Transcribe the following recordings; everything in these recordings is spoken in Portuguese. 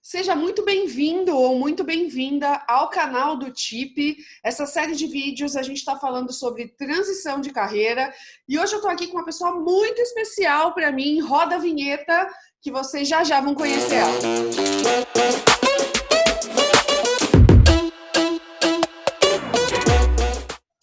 Seja muito bem-vindo ou muito bem-vinda ao canal do TIP. Essa série de vídeos a gente está falando sobre transição de carreira e hoje eu estou aqui com uma pessoa muito especial para mim. Roda a vinheta que vocês já vão conhecer ela.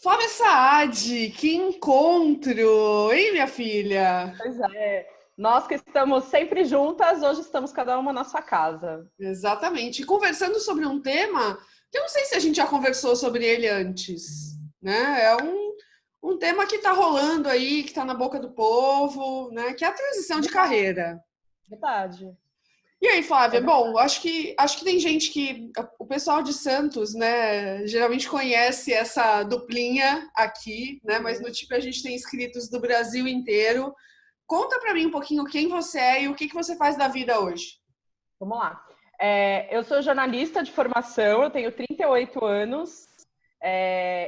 Flávia Saad, que encontro! Hein, minha filha? Pois é. Nós que estamos sempre juntas, hoje estamos cada uma na sua casa. Exatamente. E conversando sobre um tema que eu não sei se a gente já conversou sobre ele antes, né? É um tema que está rolando aí, que está na boca do povo, né? Que é a transição de carreira. Verdade. E aí, Flávia? Bom, acho que tem gente que... O pessoal de Santos, né? Geralmente conhece essa duplinha aqui, né? Mas no TIP a gente tem inscritos do Brasil inteiro. Conta para mim um pouquinho quem você é e o que você faz da vida hoje. Vamos lá. Eu sou jornalista de formação, eu tenho 38 anos.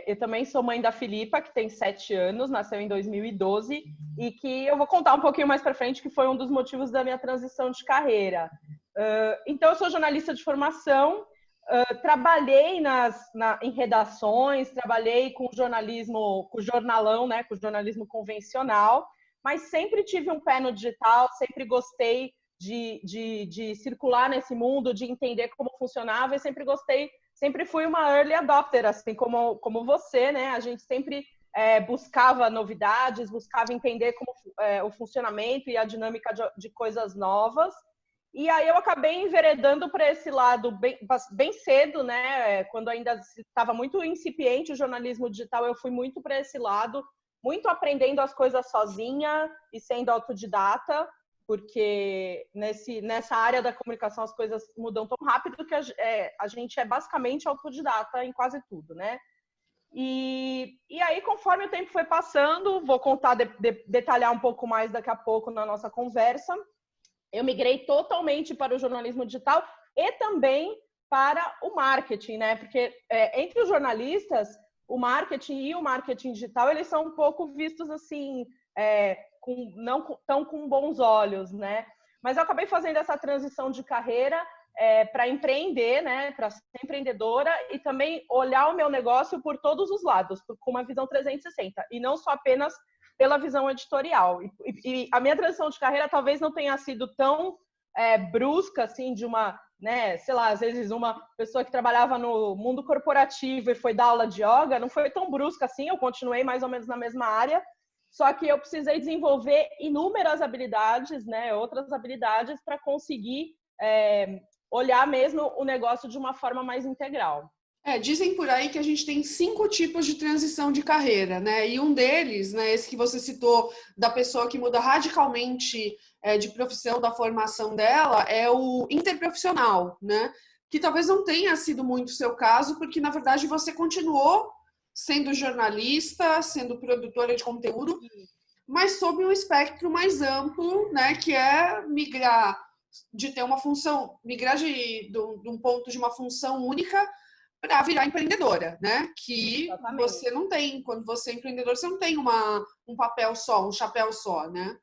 Eu também sou mãe da Filipa, que tem 7 anos, nasceu em 2012, e que eu vou contar um pouquinho mais para frente, que foi um dos motivos da minha transição de carreira. Então, eu sou jornalista de formação, trabalhei em redações, trabalhei com jornalismo, com jornalão, né, com jornalismo convencional, mas sempre tive um pé no digital, sempre gostei de circular nesse mundo, de entender como funcionava, e sempre fui uma early adopter, assim como você, né? A gente sempre buscava novidades, buscava entender como o funcionamento e a dinâmica de coisas novas. E aí eu acabei enveredando para esse lado bem cedo, né? Quando ainda estava muito incipiente o jornalismo digital, eu fui muito para esse lado, muito aprendendo as coisas sozinha e sendo autodidata, porque nessa área da comunicação as coisas mudam tão rápido que a gente é basicamente autodidata em quase tudo, né? E aí, conforme o tempo foi passando, vou contar, detalhar um pouco mais daqui a pouco na nossa conversa, eu migrei totalmente para o jornalismo digital e também para o marketing, né? Porque entre os jornalistas, o marketing e o marketing digital, eles são um pouco vistos assim, não tão com bons olhos, né? Mas eu acabei fazendo essa transição de carreira para empreender, né? Para ser empreendedora e também olhar o meu negócio por todos os lados, com uma visão 360 e não só apenas pela visão editorial. E a minha transição de carreira talvez não tenha sido tão brusca, assim, de uma, né, sei lá, às vezes uma pessoa que trabalhava no mundo corporativo e foi dar aula de yoga, não foi tão brusca assim, eu continuei mais ou menos na mesma área, só que eu precisei desenvolver inúmeras habilidades, né, outras habilidades para conseguir olhar mesmo o negócio de uma forma mais integral. Dizem por aí que a gente tem 5 tipos de transição de carreira, né? E um deles, né, esse que você citou, da pessoa que muda radicalmente de profissão, da formação dela, é o interprofissional, né? Que talvez não tenha sido muito o seu caso, porque, na verdade, você continuou sendo jornalista, sendo produtora de conteúdo, mas sob um espectro mais amplo, né? Que é migrar de ter uma função, migrar de um ponto de uma função única para virar empreendedora, né? Que Exatamente. Você não tem, quando você é empreendedor, você não tem um papel só, um chapéu só, né?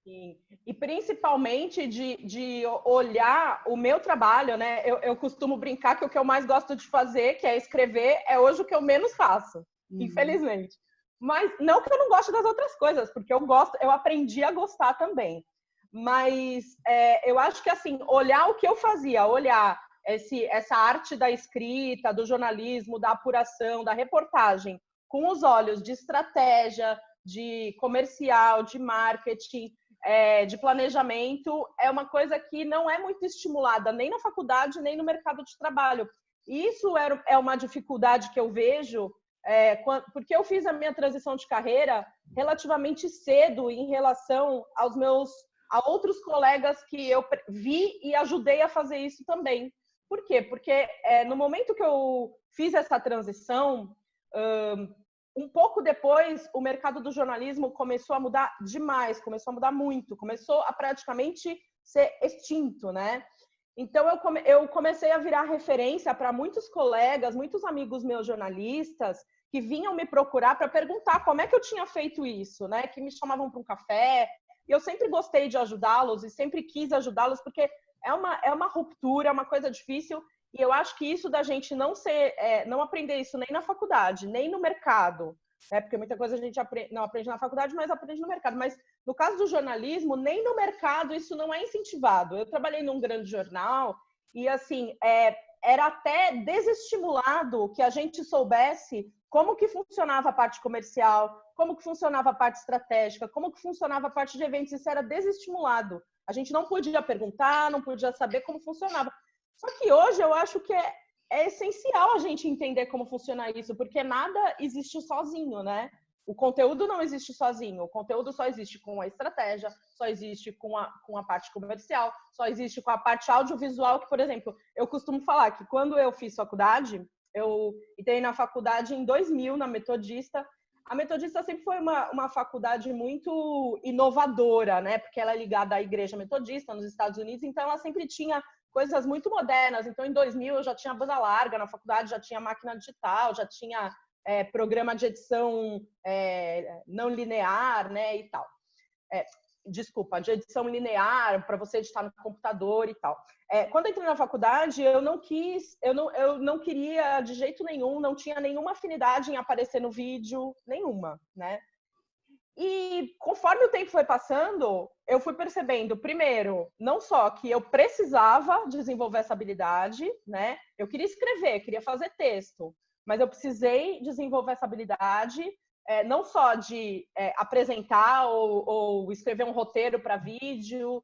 Sim. E principalmente de olhar o meu trabalho, né? Eu costumo brincar que o que eu mais gosto de fazer, que é escrever, é hoje o que eu menos faço, infelizmente. Mas não que eu não goste das outras coisas, porque eu aprendi a gostar também. Mas eu acho que, assim, olhar o que eu fazia, olhar essa arte da escrita, do jornalismo, da apuração, da reportagem, com os olhos de estratégia, de comercial, de marketing, de planejamento, é uma coisa que não é muito estimulada nem na faculdade, nem no mercado de trabalho. E isso é uma dificuldade que eu vejo, porque eu fiz a minha transição de carreira relativamente cedo em relação a outros colegas que eu vi e ajudei a fazer isso também. Por quê? Porque no momento que eu fiz essa transição, um pouco depois, o mercado do jornalismo começou a mudar demais, começou a mudar muito, começou a praticamente ser extinto, né? Então, eu comecei a virar referência para muitos colegas, muitos amigos meus jornalistas, que vinham me procurar para perguntar como é que eu tinha feito isso, né? Que me chamavam para um café. E eu sempre gostei de ajudá-los e sempre quis ajudá-los, porque é uma ruptura, é uma coisa difícil, e eu acho que isso da gente não aprender isso nem na faculdade, nem no mercado, né? Porque muita coisa a gente não aprende na faculdade, mas aprende no mercado. Mas no caso do jornalismo, nem no mercado isso não é incentivado. Eu trabalhei num grande jornal e, assim, era até desestimulado que a gente soubesse como que funcionava a parte comercial, como que funcionava a parte estratégica, como que funcionava a parte de eventos. Isso era desestimulado. A gente não podia perguntar, não podia saber como funcionava. Só que hoje eu acho que é essencial a gente entender como funciona isso, porque nada existe sozinho, né? O conteúdo não existe sozinho, o conteúdo só existe com a estratégia, só existe com a parte comercial, só existe com a parte audiovisual, que, por exemplo, eu costumo falar que quando eu fiz faculdade, eu entrei na faculdade em 2000, na Metodista. A Metodista sempre foi uma faculdade muito inovadora, né? Porque ela é ligada à Igreja Metodista nos Estados Unidos, então ela sempre tinha coisas muito modernas. Então, em 2000, eu já tinha banda larga na faculdade, já tinha máquina digital, já tinha programa de edição não linear, né, e tal. Desculpa, de edição linear, para você editar no computador e tal. Quando eu entrei na faculdade, eu não queria de jeito nenhum, não tinha nenhuma afinidade em aparecer no vídeo, nenhuma, né? E conforme o tempo foi passando, eu fui percebendo, primeiro, não só que eu precisava desenvolver essa habilidade, né? Eu queria escrever, queria fazer texto, mas eu precisei desenvolver essa habilidade, não só de apresentar ou escrever um roteiro para vídeo,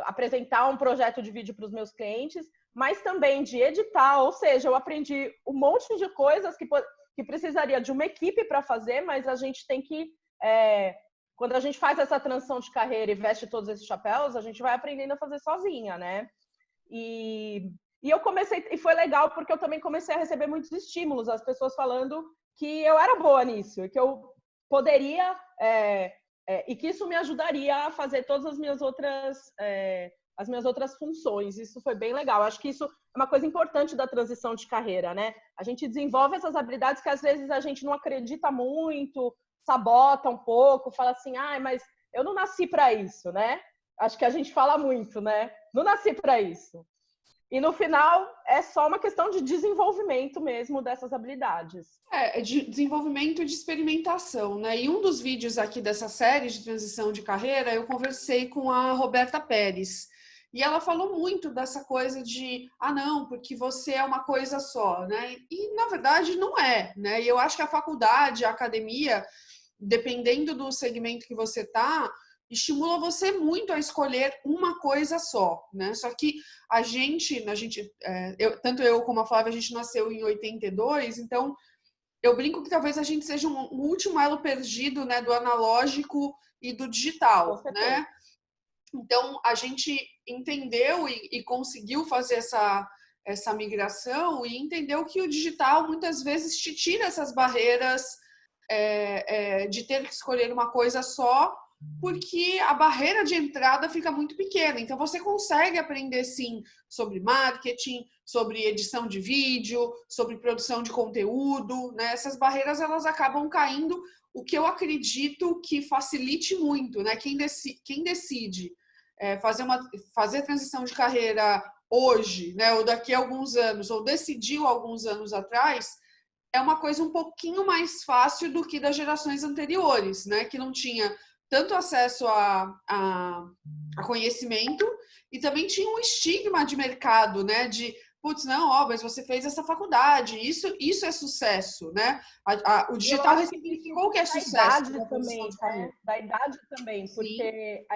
apresentar um projeto de vídeo para os meus clientes, mas também de editar, ou seja, eu aprendi um monte de coisas que precisaria de uma equipe para fazer, mas a gente tem que quando a gente faz essa transição de carreira e veste todos esses chapéus, a gente vai aprendendo a fazer sozinha, né? E eu comecei, e foi legal porque eu também comecei a receber muitos estímulos, as pessoas falando que eu era boa nisso, que eu poderia, e que isso me ajudaria a fazer todas as minhas outras funções. Isso foi bem legal. Acho que isso é uma coisa importante da transição de carreira, né? A gente desenvolve essas habilidades que às vezes a gente não acredita muito, sabota um pouco, fala assim, mas eu não nasci para isso, né? Acho que a gente fala muito, né? Não nasci para isso. E no final é só uma questão de desenvolvimento mesmo dessas habilidades. De desenvolvimento e de experimentação, né? E um dos vídeos aqui dessa série de transição de carreira, eu conversei com a Roberta Pérez. E ela falou muito dessa coisa de, não, porque você é uma coisa só, né? E, na verdade, não é, né? E eu acho que a faculdade, a academia, dependendo do segmento que você está, estimula você muito a escolher uma coisa só, né? Só que tanto eu como a Flávia, a gente nasceu em 82, então eu brinco que talvez a gente seja um último elo perdido, né, do analógico e do digital, né? Então, a gente entendeu e conseguiu fazer essa migração e entendeu que o digital muitas vezes te tira essas barreiras de ter que escolher uma coisa só, porque a barreira de entrada fica muito pequena. Então, você consegue aprender, sim, sobre marketing, sobre edição de vídeo, sobre produção de conteúdo, né? Essas barreiras, elas acabam caindo, o que eu acredito que facilite muito, né? Quem decide fazer transição de carreira hoje, né? Ou daqui a alguns anos, ou decidiu alguns anos atrás, é uma coisa um pouquinho mais fácil do que das gerações anteriores, né? Que não tinha tanto acesso a conhecimento e também tinha um estigma de mercado, né? De, putz, não, mas você fez essa faculdade, isso é sucesso, né? O digital ressignificou que é sucesso. Da idade também, né? Da idade também, porque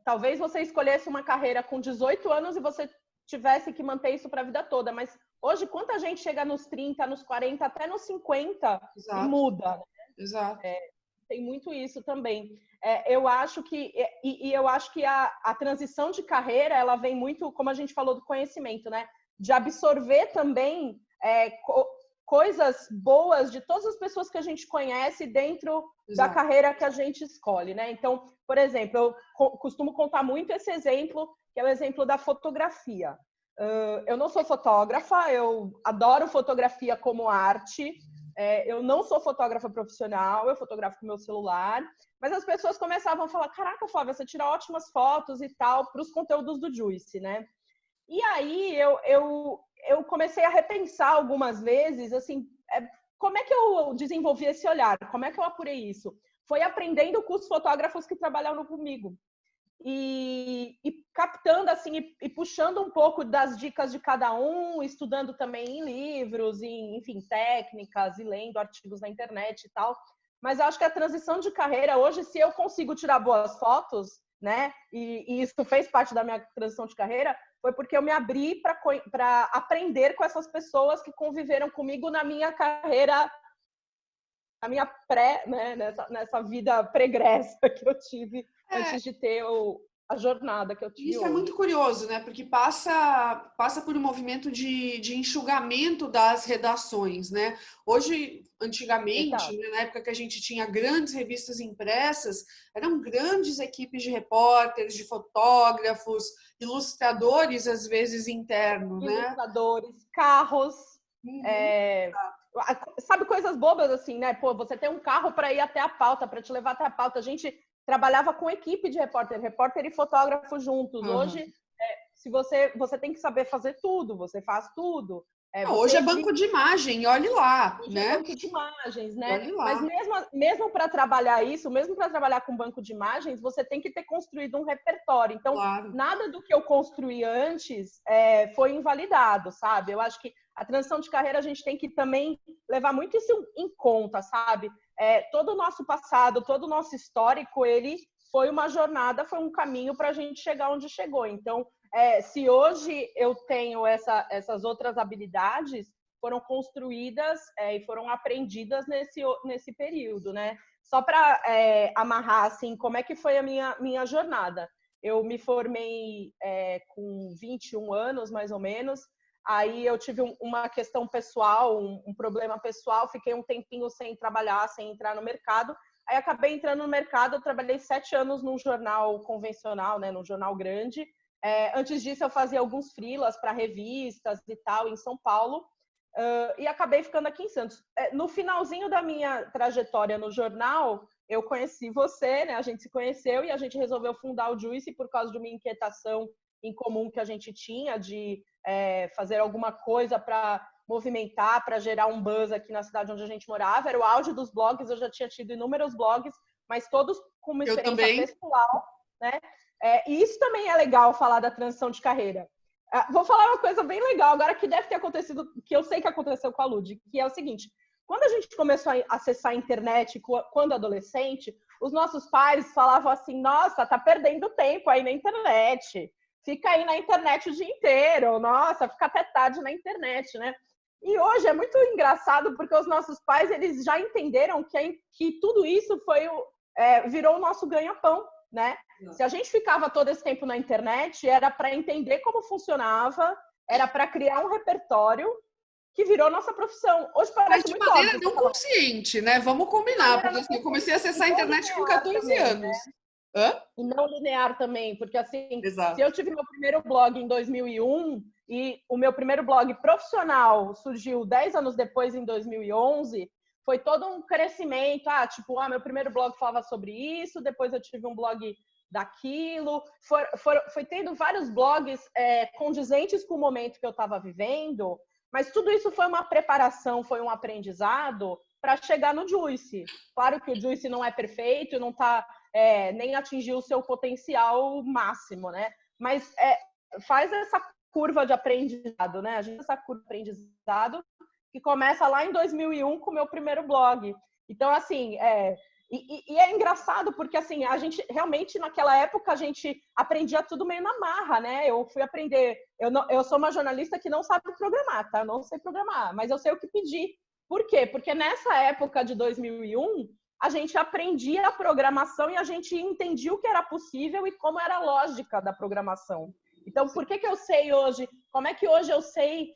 talvez você escolhesse uma carreira com 18 anos e você tivesse que manter isso para a vida toda, mas hoje quanta gente chega nos 30, nos 40, até nos 50 e muda, né? Exato. Tem muito isso também. Eu acho que a transição de carreira, ela vem muito, como a gente falou, do conhecimento, né? De absorver também coisas boas de todas as pessoas que a gente conhece dentro da carreira que a gente escolhe, né? Então, por exemplo, eu costumo contar muito esse exemplo, que é o exemplo da fotografia. Eu não sou fotógrafa, eu adoro fotografia como arte, Eu não sou fotógrafa profissional, eu fotografo com meu celular, mas as pessoas começavam a falar, caraca, Flávia, você tira ótimas fotos e tal para os conteúdos do Juicy, né? E aí eu comecei a repensar algumas vezes, assim, como é que eu desenvolvi esse olhar? Como é que eu apurei isso? Foi aprendendo com os fotógrafos que trabalharam comigo. E captando, assim, e puxando um pouco das dicas de cada um, estudando também em livros, enfim, técnicas, e lendo artigos na internet e tal. Mas eu acho que a transição de carreira, hoje, se eu consigo tirar boas fotos, né, e isso fez parte da minha transição de carreira, foi porque eu me abri para aprender com essas pessoas que conviveram comigo na minha carreira, na minha né, nessa vida pregressa que eu tive antes de ter a jornada que eu tive Isso hoje. é muito curioso, né? Porque passa por um movimento de enxugamento das redações, né? Hoje, antigamente, né, na época que a gente tinha grandes revistas impressas, eram grandes equipes de repórteres, de fotógrafos, ilustradores, às vezes, internos, né? Ilustradores, carros, sabe, coisas bobas assim, né? Pô, você tem um carro para ir até a pauta, para te levar até a pauta. A gente trabalhava com equipe de repórter e fotógrafo juntos. Hoje, se você tem que saber fazer tudo, você faz tudo. Hoje é banco de imagem, olhe lá, hoje né? É banco de imagens, né? Olhe lá. Mas mesmo para trabalhar isso, mesmo para trabalhar com banco de imagens, você tem que ter construído um repertório. Então, claro, nada do que eu construí antes foi invalidado, sabe? Eu acho que a transição de carreira a gente tem que também levar muito isso em conta, sabe? Todo o nosso passado, todo o nosso histórico, ele foi uma jornada, foi um caminho para a gente chegar onde chegou. Então, se hoje eu tenho essas outras habilidades, foram construídas e foram aprendidas nesse período, né? Só para amarrar, assim, como é que foi a minha jornada. Eu me formei com 21 anos, mais ou menos. Aí eu tive uma questão pessoal, um problema pessoal, fiquei um tempinho sem trabalhar, sem entrar no mercado. Aí acabei entrando no mercado, eu trabalhei 7 anos num jornal convencional, né, num jornal grande. Antes disso, eu fazia alguns freelas para revistas e tal, em São Paulo. E acabei ficando aqui em Santos. No finalzinho da minha trajetória no jornal, eu conheci você, né? A gente se conheceu e a gente resolveu fundar o Juicy por causa de uma inquietação em comum que a gente tinha de fazer alguma coisa para movimentar, para gerar um buzz aqui na cidade onde a gente morava. Era o auge dos blogs, eu já tinha tido inúmeros blogs, mas todos com uma experiência pessoal, né? E isso também é legal falar da transição de carreira. Vou falar uma coisa bem legal agora que deve ter acontecido, que eu sei que aconteceu com a Lud, que é o seguinte: quando a gente começou a acessar a internet, quando adolescente, os nossos pais falavam assim: nossa, tá perdendo tempo aí na internet, fica aí na internet o dia inteiro, nossa, fica até tarde na internet, né? E hoje é muito engraçado porque os nossos pais, eles já entenderam que tudo isso virou o nosso ganha-pão, né? Se a gente ficava todo esse tempo na internet, era para entender como funcionava, era para criar um repertório que virou nossa profissão. Hoje parece muito óbvio. Mas de maneira não consciente, né? Vamos combinar, porque assim, eu comecei a acessar a internet com 14 também, anos. Né? E não linear também, porque assim, se eu tive meu primeiro blog em 2001 e o meu primeiro blog profissional surgiu 10 anos depois, em 2011, foi todo um crescimento. Meu primeiro blog falava sobre isso, depois eu tive um blog daquilo. Foi tendo vários blogs condizentes com o momento que eu estava vivendo, mas tudo isso foi uma preparação, foi um aprendizado para chegar no Juicy. Claro que o Juicy não é perfeito, não está nem atingiu o seu potencial máximo, né? Mas faz essa curva de aprendizado, né? A gente essa curva de aprendizado que começa lá em 2001 com o meu primeiro blog. Então, assim, e é engraçado porque, assim, a gente realmente, naquela época, a gente aprendia tudo meio na marra, né? Eu fui aprender... Eu sou uma jornalista que não sabe programar, tá? Eu não sei programar, mas eu sei o que pedir. Por quê? Porque nessa época de 2001, a gente aprendia a programação e a gente entendia o que era possível e como era a lógica da programação. Então, por que eu sei hoje? Como é que hoje eu sei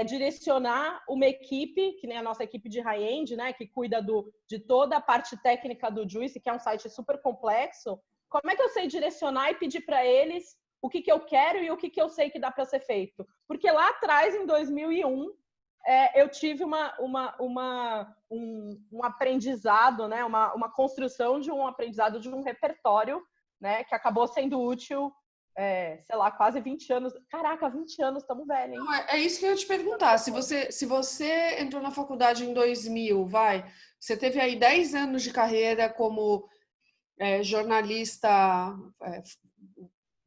direcionar uma equipe, que nem a nossa equipe de high-end, né, que cuida de toda a parte técnica do Juicy, que é um site super complexo? Como é que eu sei direcionar e pedir para eles o que eu quero e o que eu sei que dá para ser feito? Porque lá atrás, em 2001, eu tive um aprendizado, né? Uma construção de um aprendizado de um repertório, né? Que acabou sendo útil, sei lá, quase 20 anos. Caraca, 20 anos, estamos velhos, hein? Não, é isso que eu ia te perguntar. Se você entrou na faculdade em 2000, você teve aí 10 anos de carreira como jornalista, é,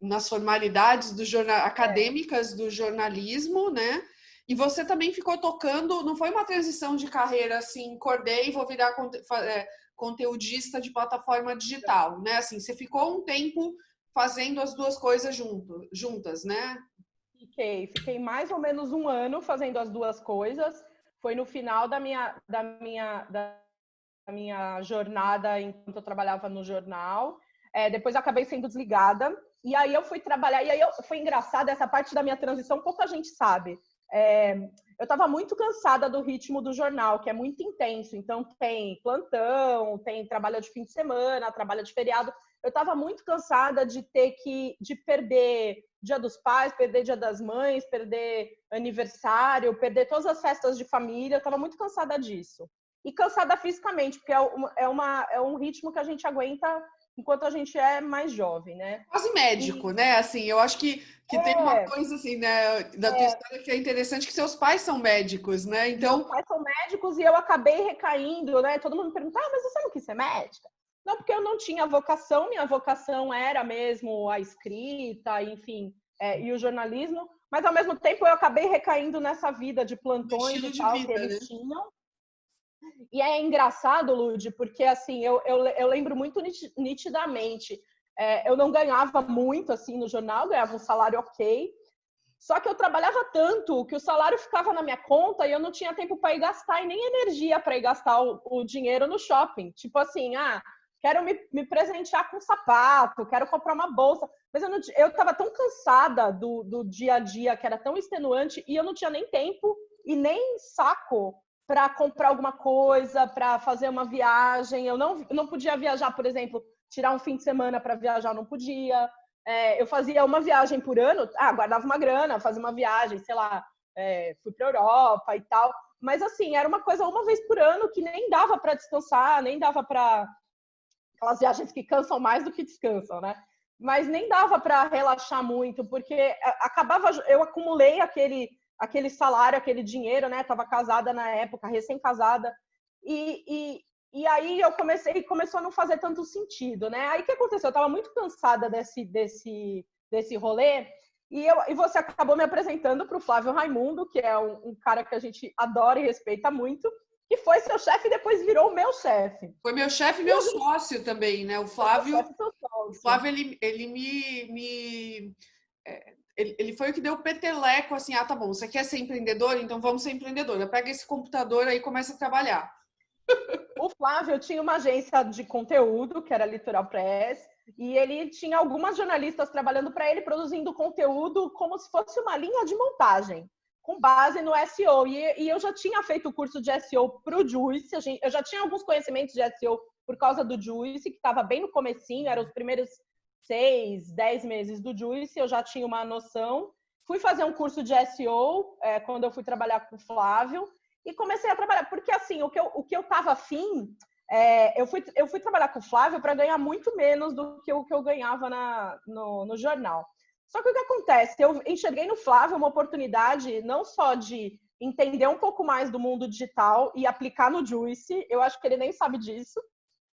nas formalidades acadêmicas do jornalismo, né? E você também ficou tocando, não foi uma transição de carreira assim, acordei e vou virar conteudista de plataforma digital, né? Assim, você ficou um tempo fazendo as duas coisas juntas, né? Fiquei mais ou menos um ano fazendo as duas coisas. Foi no final da minha jornada enquanto eu trabalhava no jornal. Depois eu acabei sendo desligada. E aí eu fui trabalhar. E aí foi engraçado essa parte da minha transição, pouca gente sabe. Eu estava muito cansada do ritmo do jornal, que é muito intenso. Então tem plantão, tem trabalho de fim de semana, trabalho de feriado. Eu estava muito cansada de perder Dia dos Pais, perder Dia das Mães, perder aniversário, perder todas as festas de família. Eu estava muito cansada disso. E cansada fisicamente, porque é um ritmo que a gente aguenta enquanto a gente é mais jovem, né? Quase médico, né? Assim, eu acho que tem uma coisa assim, né, da tua história que é interessante, que seus pais são médicos, né? Então, meus pais são médicos e eu acabei recaindo, né? Todo mundo me pergunta, mas você não quis ser médica? Não, porque eu não tinha vocação, minha vocação era mesmo a escrita, enfim, e o jornalismo, mas ao mesmo tempo eu acabei recaindo nessa vida de plantões e tal que eles tinham. E é engraçado, Lud, porque assim, eu lembro muito nitidamente, eu não ganhava muito assim no jornal, ganhava um salário ok, só que eu trabalhava tanto que o salário ficava na minha conta e eu não tinha tempo para ir gastar e nem energia para ir gastar o dinheiro no shopping. Tipo assim, quero me presentear com sapato, quero comprar uma bolsa. Mas eu estava tão cansada do dia a dia, que era tão extenuante, e eu não tinha nem tempo e nem saco para comprar alguma coisa, para fazer uma viagem. Eu não podia viajar, por exemplo, tirar um fim de semana para viajar, não podia. Eu fazia uma viagem por ano, guardava uma grana, fazia uma viagem, sei lá, fui para Europa e tal. Mas, assim, era uma coisa uma vez por ano que nem dava para descansar, nem dava para... Aquelas viagens que cansam mais do que descansam, né? Mas nem dava para relaxar muito, porque eu acumulei aquele salário, aquele dinheiro, né? Tava casada na época, recém-casada, e aí começou a não fazer tanto sentido, né? Aí o que aconteceu? Eu estava muito cansada desse rolê, e você acabou me apresentando para o Flávio Raimundo, que é um cara que a gente adora e respeita muito, que foi seu chefe e depois virou meu chefe. Foi meu chefe e meu sócio também, né? O Flávio, ele foi o que deu o peteleco, assim, tá bom, você quer ser empreendedor? Então vamos ser empreendedora. Pega esse computador aí e começa a trabalhar. O Flávio tinha uma agência de conteúdo, que era Litoral Press, e ele tinha algumas jornalistas trabalhando para ele, produzindo conteúdo como se fosse uma linha de montagem, com base no SEO. E eu já tinha feito o curso de SEO para o Juice, eu já tinha alguns conhecimentos de SEO por causa do Juice, que estava bem no comecinho, eram os primeiros 6, 10 meses do Juice, eu já tinha uma noção. Fui fazer um curso de SEO quando eu fui trabalhar com o Flávio, e comecei a trabalhar, porque assim, o que eu tava afim, eu fui trabalhar com o Flávio para ganhar muito menos do que o que eu ganhava no jornal. Só que o que acontece? Eu enxerguei no Flávio uma oportunidade não só de entender um pouco mais do mundo digital e aplicar no Juice, eu acho que ele nem sabe disso.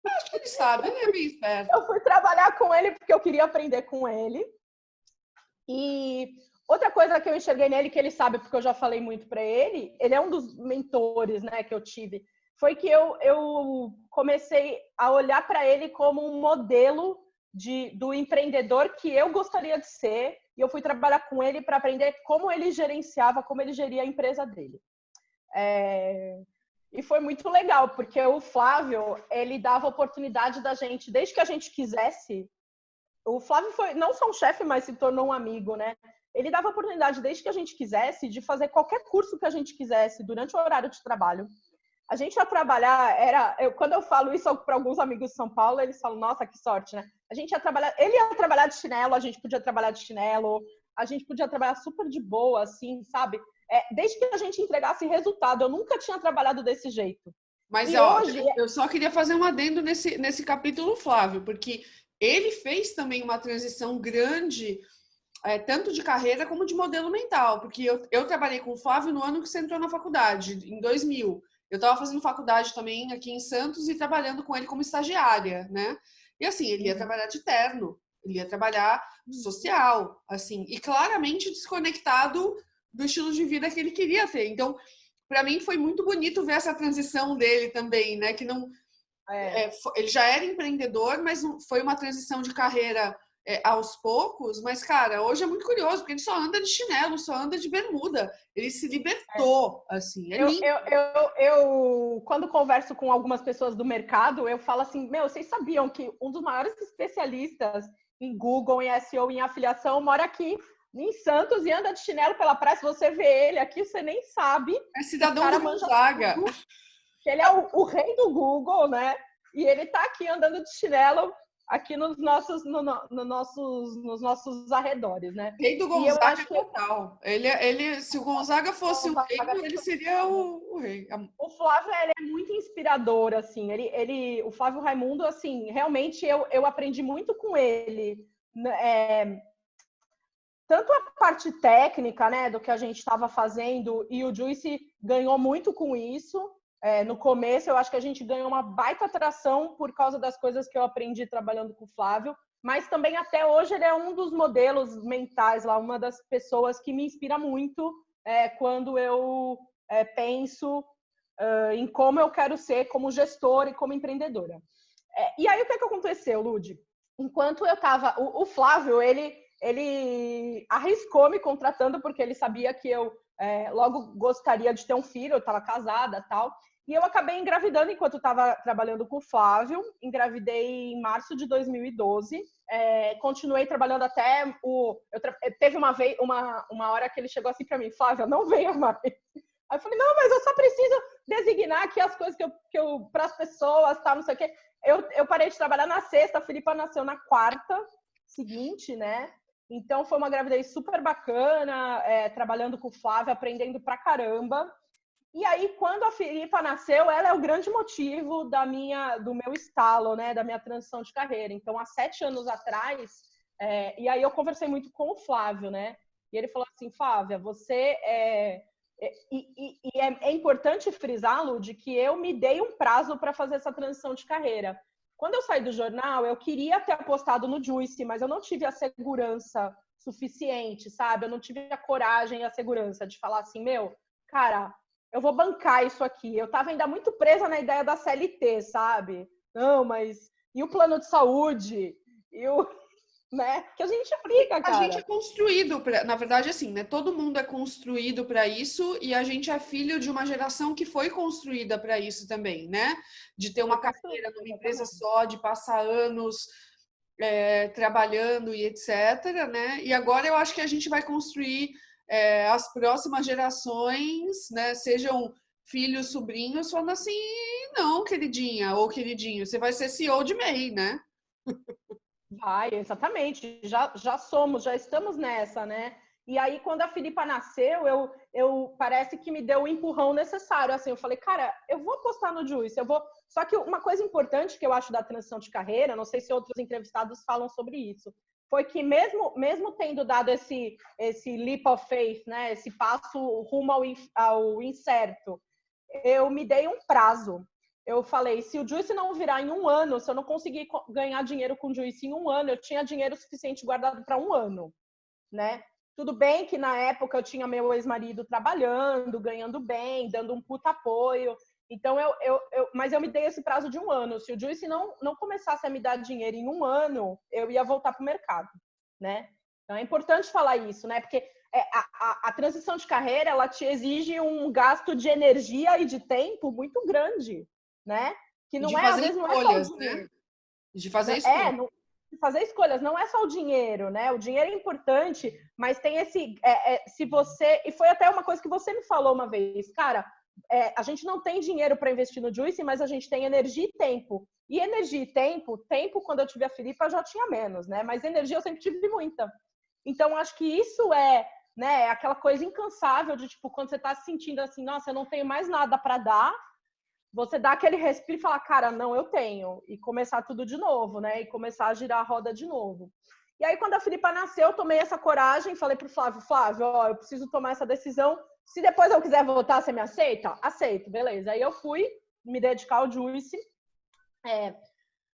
Acho que ele sabe, ele é bem esperto. Eu fui trabalhar com ele porque eu queria aprender com ele. E outra coisa que eu enxerguei nele, que ele sabe, porque eu já falei muito para ele é um dos mentores, né, que eu tive, foi que eu comecei a olhar para ele como um modelo do empreendedor que eu gostaria de ser, e eu fui trabalhar com ele para aprender como ele gerenciava, como ele geria a empresa dele. E foi muito legal, porque o Flávio, ele dava oportunidade da gente, desde que a gente quisesse. O Flávio foi não só um chefe, mas se tornou um amigo, né? Ele dava oportunidade, desde que a gente quisesse, de fazer qualquer curso que a gente quisesse durante o horário de trabalho. A gente ia trabalhar, quando eu falo isso para alguns amigos de São Paulo, eles falam, nossa, que sorte, né? A gente ia trabalhar, ele ia trabalhar de chinelo, a gente podia trabalhar de chinelo, a gente podia trabalhar super de boa, assim, sabe? desde que a gente entregasse resultado. Eu nunca tinha trabalhado desse jeito. Mas E ó, hoje... eu só queria fazer um adendo nesse capítulo, Flávio, porque ele fez também uma transição grande, tanto de carreira como de modelo mental, porque eu trabalhei com o Flávio no ano que você entrou na faculdade, em 2000. Eu estava fazendo faculdade também aqui em Santos e trabalhando com ele como estagiária, né? E assim, ele ia trabalhar de terno, ele ia trabalhar social, assim, e claramente desconectado do estilo de vida que ele queria ter. Então, para mim foi muito bonito ver essa transição dele também, né? Que não, ele já era empreendedor, mas foi uma transição de carreira aos poucos. Mas, cara, hoje é muito curioso, porque ele só anda de chinelo, só anda de bermuda. Ele se libertou, assim, é lindo. Eu, quando converso com algumas pessoas do mercado, eu falo assim, vocês sabiam que um dos maiores especialistas em Google, em SEO, em afiliação, mora aqui em Santos e anda de chinelo pela praia? Se você vê ele aqui, você nem sabe. É cidadão do Gonzaga. Ele é o rei do Google, né? E ele tá aqui andando de chinelo aqui nos nossos arredores, né? Rei do Gonzaga, e eu acho que total. Ele, se o Gonzaga fosse o rei, ele seria o rei. O Flávio, ele é muito inspirador, assim. O Flávio Raimundo, assim, realmente eu aprendi muito com ele. Tanto a parte técnica, né, do que a gente estava fazendo, e o Juicy ganhou muito com isso. No começo, eu acho que a gente ganhou uma baita atração por causa das coisas que eu aprendi trabalhando com o Flávio, mas também até hoje ele é um dos modelos mentais lá, uma das pessoas que me inspira muito quando eu penso em como eu quero ser como gestora e como empreendedora. E aí, o que aconteceu, Lud? Enquanto eu estava... O Flávio, ele arriscou me contratando porque ele sabia que eu logo gostaria de ter um filho, eu estava casada e tal. E eu acabei engravidando enquanto estava trabalhando com o Flávio. Engravidei em março de 2012. Continuei trabalhando até teve uma hora que ele chegou assim para mim, Flávia, não venha mais. Aí eu falei, não, mas eu só preciso designar aqui as coisas que eu para as pessoas, tal, não sei o quê. Eu parei de trabalhar na sexta, a Filipa nasceu na quarta seguinte, né? Então foi uma gravidez super bacana, trabalhando com o Flávio, aprendendo pra caramba. E aí, quando a Filipa nasceu, ela é o grande motivo do meu estalo, né? Da minha transição de carreira. Então, há 7 anos atrás, e aí eu conversei muito com o Flávio, né? E ele falou assim, Flávia, você é importante frisá-lo de que eu me dei um prazo para fazer essa transição de carreira. Quando eu saí do jornal, eu queria ter apostado no Juicy, mas eu não tive a segurança suficiente, sabe? Eu não tive a coragem e a segurança de falar assim, cara, eu vou bancar isso aqui. Eu tava ainda muito presa na ideia da CLT, sabe? Não, mas e o plano de saúde? E o... né? Que a gente briga, cara. A gente é construído, na verdade, assim, né? Todo mundo é construído para isso e a gente é filho de uma geração que foi construída para isso também, né? De ter uma carreira numa empresa só, de passar anos trabalhando e etc, né? E agora eu acho que a gente vai construir as próximas gerações, né? Sejam filhos, sobrinhos, falando assim, não, queridinha ou queridinho, você vai ser CEO de MEI, né? Vai, exatamente. Já estamos nessa, né? E aí, quando a Filipa nasceu, eu parece que me deu o empurrão necessário. Assim, eu falei, cara, eu vou apostar no Juicy, eu vou. Só que uma coisa importante que eu acho da transição de carreira, não sei se outros entrevistados falam sobre isso, foi que mesmo tendo dado esse leap of faith, né? Esse passo rumo ao incerto, eu me dei um prazo. Eu falei, se o Juicy não virar em 1 ano, se eu não conseguir ganhar dinheiro com o Juicy em 1 ano, eu tinha dinheiro suficiente guardado para 1 ano, né? Tudo bem que na época eu tinha meu ex-marido trabalhando, ganhando bem, dando um puta apoio. Então, mas eu me dei esse prazo de 1 ano. Se o Juicy não começasse a me dar dinheiro em 1 ano, eu ia voltar para o mercado, né? Então, é importante falar isso, né? Porque a transição de carreira, ela te exige um gasto de energia e de tempo muito grande, né? Que não às vezes não é só o dinheiro. Né? De fazer escolhas. De fazer escolhas, não é só o dinheiro, né? O dinheiro é importante, mas tem esse... se você... E foi até uma coisa que você me falou uma vez, cara, a gente não tem dinheiro para investir no Juicy, mas a gente tem energia e tempo. E energia e tempo, quando eu tive a Filipa, eu já tinha menos, né? Mas energia eu sempre tive muita. Então, acho que isso é né? É aquela coisa incansável de, tipo, quando você tá se sentindo assim, nossa, eu não tenho mais nada para dar, você dá aquele respiro e fala, cara, não, eu tenho. E começar tudo de novo, né? E começar a girar a roda de novo. E aí, quando a Filipa nasceu, eu tomei essa coragem, falei pro Flávio, ó, eu preciso tomar essa decisão. Se depois eu quiser voltar, você me aceita? Aceito, beleza. Aí eu fui me dedicar ao Juice,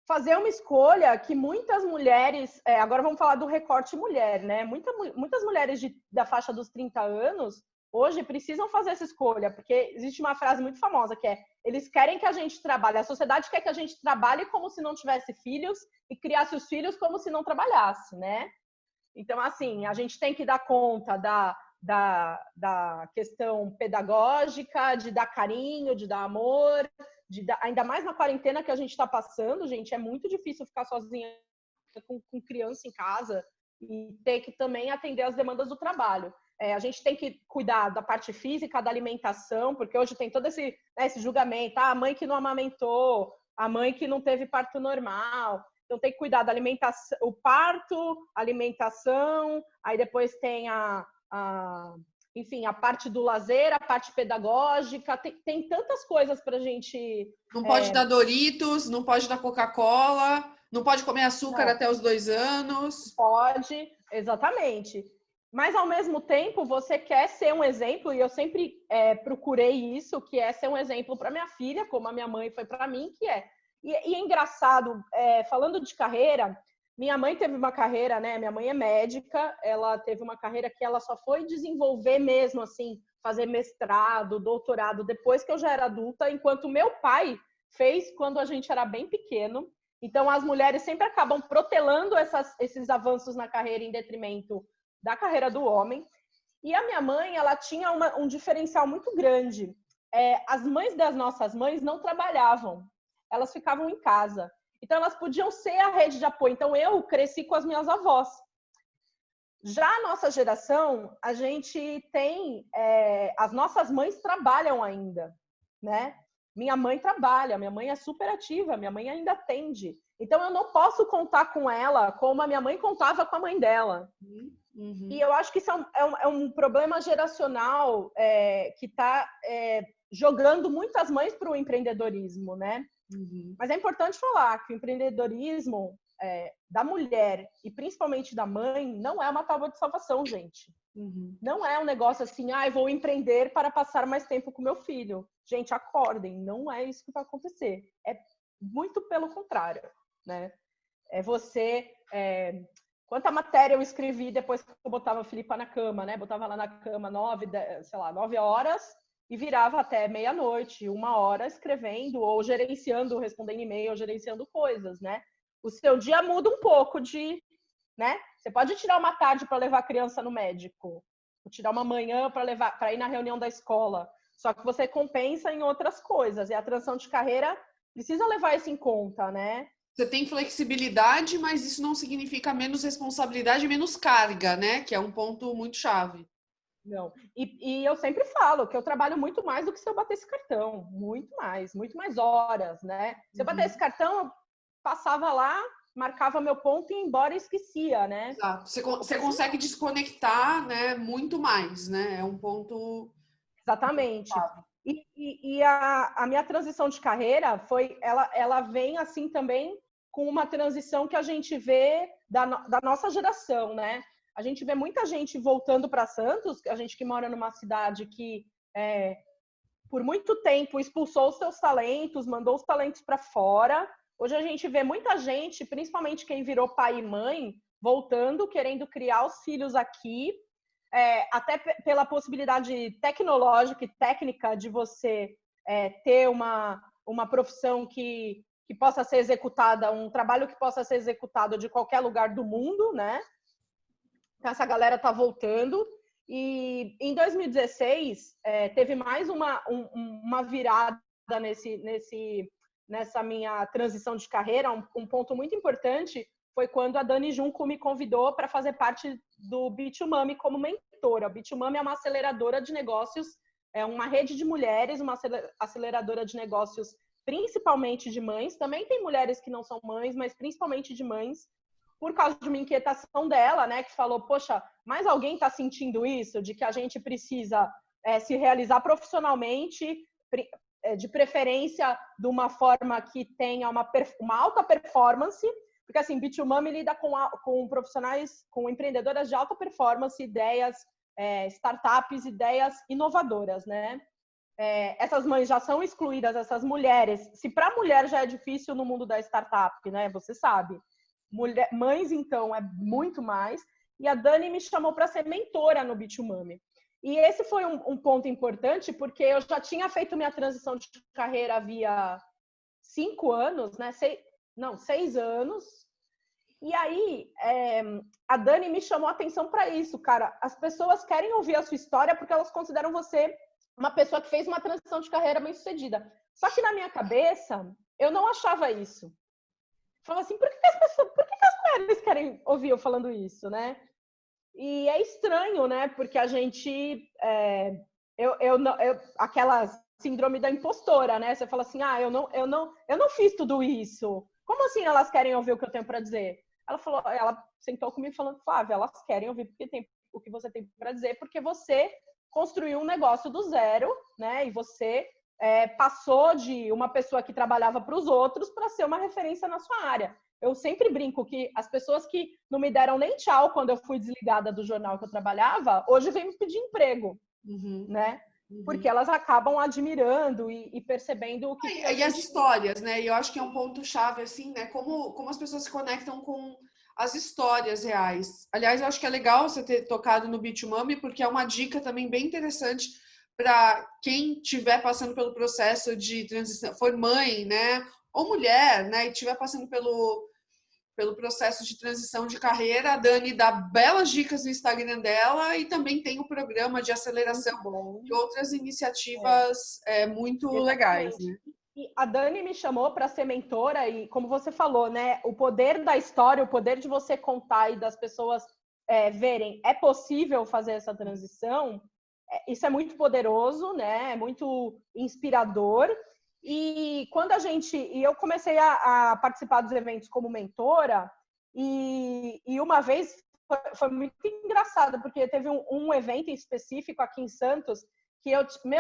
fazer uma escolha que muitas mulheres, agora vamos falar do recorte mulher, né? Muitas mulheres da faixa dos 30 anos, hoje precisam fazer essa escolha, porque existe uma frase muito famosa que é: eles querem que a gente trabalhe, a sociedade quer que a gente trabalhe como se não tivesse filhos e criasse os filhos como se não trabalhasse, né? Então, assim, a gente tem que dar conta da questão pedagógica, de dar carinho, de dar amor, ainda mais na quarentena que a gente está passando, gente, é muito difícil ficar sozinha com criança em casa e ter que também atender as demandas do trabalho. A gente tem que cuidar da parte física, da alimentação, porque hoje tem todo esse julgamento, a mãe que não amamentou, a mãe que não teve parto normal. Então tem que cuidar da alimentação, o parto, alimentação, aí depois tem enfim, a parte do lazer, a parte pedagógica, tem tantas coisas para a gente... Não pode dar Doritos, não pode dar Coca-Cola, não pode comer açúcar até os 2 anos. Pode, exatamente. Mas, ao mesmo tempo, você quer ser um exemplo, e eu sempre procurei isso, que é ser um exemplo para minha filha, como a minha mãe foi para mim, que é. E é engraçado, falando de carreira, minha mãe teve uma carreira, né? Minha mãe é médica, ela teve uma carreira que ela só foi desenvolver mesmo, assim, fazer mestrado, doutorado, depois que eu já era adulta, enquanto meu pai fez quando a gente era bem pequeno. Então, as mulheres sempre acabam protelando esses avanços na carreira em detrimento da carreira do homem. E a minha mãe, ela tinha um diferencial muito grande. As mães das nossas mães não trabalhavam, elas ficavam em casa. Então, elas podiam ser a rede de apoio. Então, eu cresci com as minhas avós. Já a nossa geração, a gente tem... as nossas mães trabalham ainda, né? Minha mãe trabalha, minha mãe é super ativa, minha mãe ainda atende. Então, eu não posso contar com ela como a minha mãe contava com a mãe dela. Uhum. E eu acho que isso é um problema geracional que está jogando muitas mães para o empreendedorismo, né? Uhum. Mas é importante falar que o empreendedorismo da mulher e principalmente da mãe não é uma tábua de salvação, gente. Uhum. Não é um negócio assim, eu vou empreender para passar mais tempo com meu filho. Gente, acordem, não é isso que vai acontecer. É muito pelo contrário, né? É você... Quanta matéria eu escrevi depois que eu botava a Filipa na cama, né? Botava lá na cama 9 horas e virava até meia-noite, 1 hora escrevendo ou gerenciando, respondendo e-mail, gerenciando coisas, né? O seu dia muda um pouco né? Você pode tirar uma tarde para levar a criança no médico, ou tirar uma manhã para ir na reunião da escola. Só que você compensa em outras coisas. E a transição de carreira precisa levar isso em conta, né? Você tem flexibilidade, mas isso não significa menos responsabilidade, menos carga, né? Que é um ponto muito chave. Não. E eu sempre falo que eu trabalho muito mais do que se eu bater esse cartão. Muito mais horas, né? Se eu bater esse cartão, eu passava lá, marcava meu ponto e ia embora e esquecia, né? Exato. Você consegue desconectar, né? Muito mais, né? É um ponto... Exatamente. E a minha transição de carreira ela vem assim também com uma transição que a gente vê da nossa geração, né? A gente vê muita gente voltando para Santos, a gente que mora numa cidade que por muito tempo expulsou os seus talentos, mandou os talentos para fora. Hoje a gente vê muita gente, principalmente quem virou pai e mãe, voltando, querendo criar os filhos aqui, até pela possibilidade tecnológica e técnica de você ter uma profissão que possa ser executada, um trabalho que possa ser executado de qualquer lugar do mundo, né? Então, essa galera está voltando. E em 2016, teve mais uma virada nessa minha transição de carreira. Um ponto muito importante foi quando a Dani Junco me convidou para fazer parte do B2Mami como mentora. O B2Mami é uma aceleradora de negócios, é uma rede de mulheres, uma aceleradora de negócios principalmente de mães. Também tem mulheres que não são mães, mas principalmente de mães, por causa de uma inquietação dela, né, que falou, poxa, mais alguém está sentindo isso? De que a gente precisa se realizar profissionalmente, de preferência de uma forma que tenha uma alta performance, porque assim, B2Mami lida com profissionais, com empreendedoras de alta performance, ideias, startups, ideias inovadoras, né? Essas mães já são excluídas, essas mulheres. Se para a mulher já é difícil no mundo da startup, né? Você sabe. Mães, então, é muito mais. E a Dani me chamou para ser mentora no B2Mami. E esse foi um ponto importante, porque eu já tinha feito minha transição de carreira havia 5 anos, né? 6 anos. E aí, a Dani me chamou a atenção para isso, cara. As pessoas querem ouvir a sua história porque elas consideram você uma pessoa que fez uma transição de carreira bem sucedida. Só que na minha cabeça, eu não achava isso. Eu falava assim, por que as mulheres querem ouvir eu falando isso, né? E é estranho, né? Porque a gente... aquela síndrome da impostora, né? Você fala assim, eu não fiz tudo isso. Como assim elas querem ouvir o que eu tenho para dizer? Ela sentou comigo falando, Flávia, elas querem ouvir o que você tem para dizer, porque você construiu um negócio do zero, né? E você passou de uma pessoa que trabalhava para os outros para ser uma referência na sua área. Eu sempre brinco que as pessoas que não me deram nem tchau quando eu fui desligada do jornal que eu trabalhava, hoje vêm me pedir emprego, né? Porque elas acabam admirando e percebendo o que... E as histórias, né? E eu acho que é um ponto-chave, assim, né? Como as pessoas se conectam com as histórias reais. Aliás, eu acho que é legal você ter tocado no B2Mami, porque é uma dica também bem interessante para quem estiver passando pelo processo de transição, for mãe, né? Ou mulher, né? E estiver passando pelo processo de transição de carreira. A Dani dá belas dicas no Instagram dela e também tem o programa de aceleração e outras iniciativas muito legais, né? E a Dani me chamou para ser mentora e, como você falou, né, o poder da história, o poder de você contar e das pessoas verem, é possível fazer essa transição, isso é muito poderoso, né, é muito inspirador. E quando eu comecei a participar dos eventos como mentora, e uma vez foi muito engraçado, porque teve um evento específico aqui em Santos que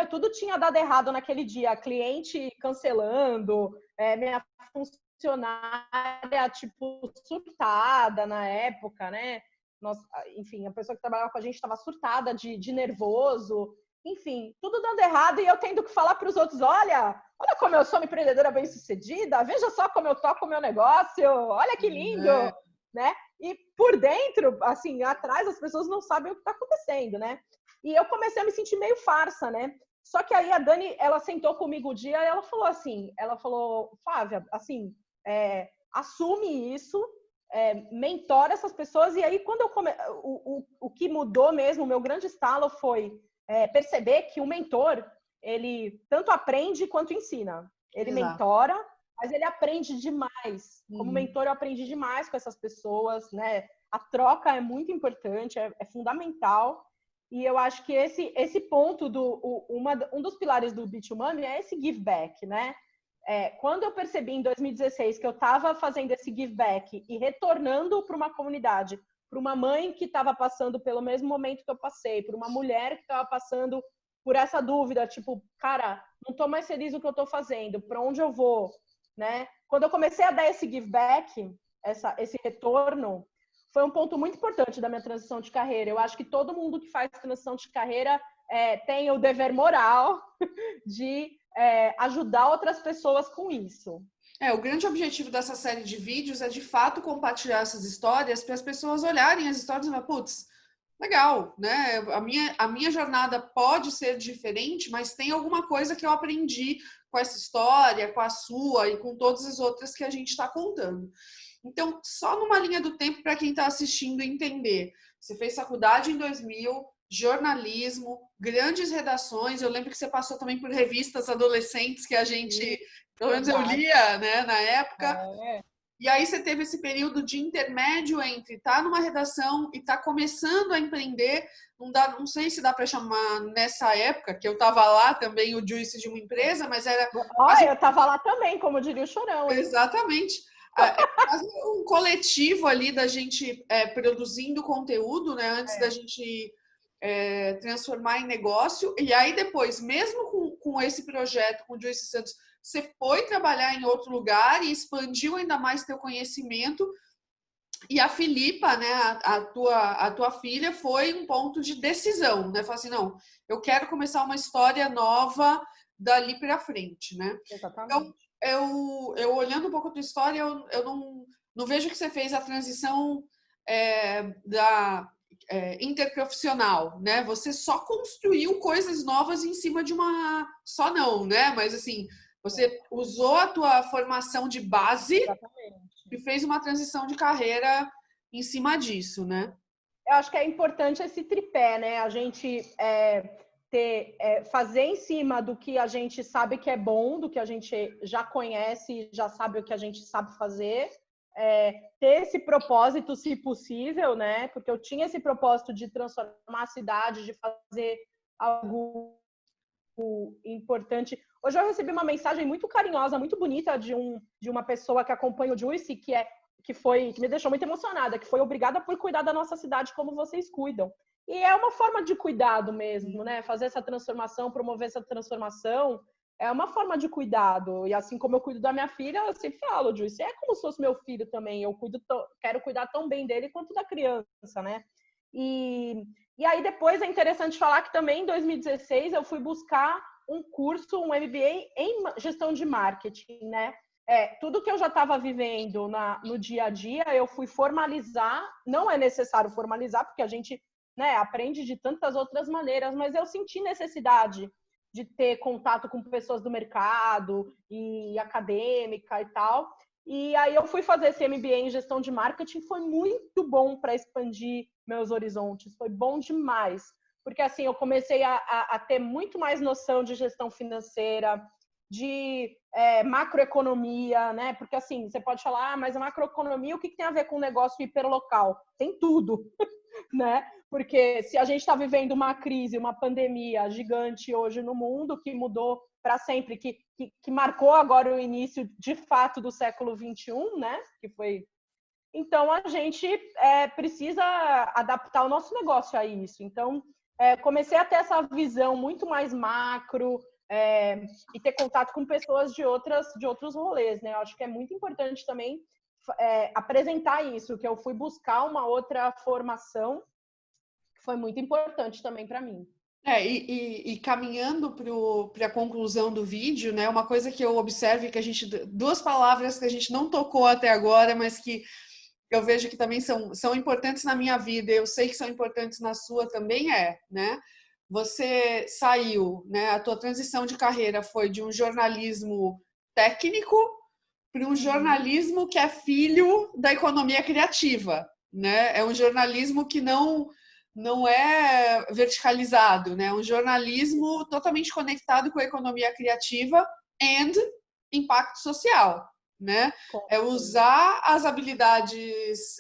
tudo tinha dado errado naquele dia, cliente cancelando, minha funcionária, tipo, surtada na época, né? Enfim, a pessoa que trabalhava com a gente estava surtada de nervoso, enfim, tudo dando errado e eu tendo que falar para os outros, olha como eu sou uma empreendedora bem-sucedida, veja só como eu toco o meu negócio, olha que lindo, né? E por dentro, assim, atrás as pessoas não sabem o que está acontecendo, né? E eu comecei a me sentir meio farsa, né? Só que aí a Dani, ela sentou comigo o dia e ela falou, Flávia, assim, assume isso, mentora essas pessoas. E aí, quando o que mudou mesmo, o meu grande estalo foi perceber que o mentor, ele tanto aprende quanto ensina. Ele mentora, mas ele aprende demais. Como mentor, eu aprendi demais com essas pessoas, né? A troca é muito importante, é fundamental. E eu acho que esse ponto, um dos pilares do B2Mami é esse give back, né? Quando eu percebi em 2016 que eu estava fazendo esse give back e retornando para uma comunidade, para uma mãe que estava passando pelo mesmo momento que eu passei, para uma mulher que estava passando por essa dúvida, tipo, cara, não estou mais feliz no que eu estou fazendo, para onde eu vou, né? Quando eu comecei a dar esse give back, esse retorno, foi um ponto muito importante da minha transição de carreira. Eu acho que todo mundo que faz transição de carreira tem o dever moral de ajudar outras pessoas com isso. O grande objetivo dessa série de vídeos é, de fato, compartilhar essas histórias para as pessoas olharem as histórias e falar, putz, legal, né? A minha jornada pode ser diferente, mas tem alguma coisa que eu aprendi com essa história, com a sua e com todas as outras que a gente está contando. Então, só numa linha do tempo para quem está assistindo entender. Você fez faculdade em 2000, jornalismo, grandes redações. Eu lembro que você passou também por revistas adolescentes que a gente, pelo menos eu lia, né, na época. E aí você teve esse período de intermédio entre estar numa redação e estar começando a empreender. Não sei se dá para chamar nessa época, que eu estava lá também, o juice de uma empresa, mas era... Eu estava lá também, como diria o Chorão. Hein? Exatamente. É quase um coletivo ali da gente produzindo conteúdo, né? Antes da gente transformar em negócio. E aí depois, mesmo com esse projeto, com o Joyce Santos, você foi trabalhar em outro lugar e expandiu ainda mais teu conhecimento. E a Filipa, né, a tua filha, foi um ponto de decisão, né? Falar assim, não, eu quero começar uma história nova dali para frente, né? Exatamente. Então, eu olhando um pouco a tua história, eu não vejo que você fez a transição da interprofissional, né? Você só construiu coisas novas em cima de uma... Só não, né? Mas, assim, você usou a tua formação de base e fez uma transição de carreira em cima disso, né? Eu acho que é importante esse tripé, né? A gente fazer em cima do que a gente sabe que é bom, do que a gente já conhece, já sabe o que a gente sabe fazer, ter esse propósito, se possível, né? Porque eu tinha esse propósito de transformar a cidade, de fazer algo importante. Hoje eu recebi uma mensagem muito carinhosa, muito bonita de uma pessoa que acompanha o Juicy, que me deixou muito emocionada, que foi obrigada por cuidar da nossa cidade como vocês cuidam. E é uma forma de cuidado mesmo, né? Fazer essa transformação, promover essa transformação, é uma forma de cuidado. E assim como eu cuido da minha filha, eu sempre falo, Juicy, é como se fosse meu filho também. Eu quero cuidar tão bem dele quanto da criança, né? E aí depois é interessante falar que também em 2016 eu fui buscar um curso, um MBA em gestão de marketing, né? Tudo que eu já estava vivendo no dia a dia, eu fui formalizar. Não é necessário formalizar, porque a gente, né, aprende de tantas outras maneiras, mas eu senti necessidade de ter contato com pessoas do mercado e acadêmica e tal. E aí eu fui fazer esse MBA em gestão de marketing, foi muito bom para expandir meus horizontes, foi bom demais. Porque assim, eu comecei a ter muito mais noção de gestão financeira, de macroeconomia, né? Porque assim, você pode falar, mas a macroeconomia, o que tem a ver com o negócio hiperlocal? Tem tudo, né? Porque se a gente está vivendo uma crise, uma pandemia gigante hoje no mundo, que mudou para sempre, que marcou agora o início, de fato, do século XXI, né? Que foi... Então, a gente precisa adaptar o nosso negócio a isso. Então, comecei a ter essa visão muito mais macro, e ter contato com pessoas de outros rolês, né? Eu acho que é muito importante também apresentar isso, que eu fui buscar uma outra formação, que foi muito importante também para mim. E caminhando para a conclusão do vídeo, né? Uma coisa que eu observo que duas palavras que a gente não tocou até agora, mas que eu vejo que também são importantes na minha vida, eu sei que são importantes na sua também, né? Você saiu, né? A tua transição de carreira foi de um jornalismo técnico para um jornalismo que é filho da economia criativa, né? É um jornalismo que não é verticalizado, né? Um jornalismo totalmente conectado com a economia criativa e impacto social, né? É usar as habilidades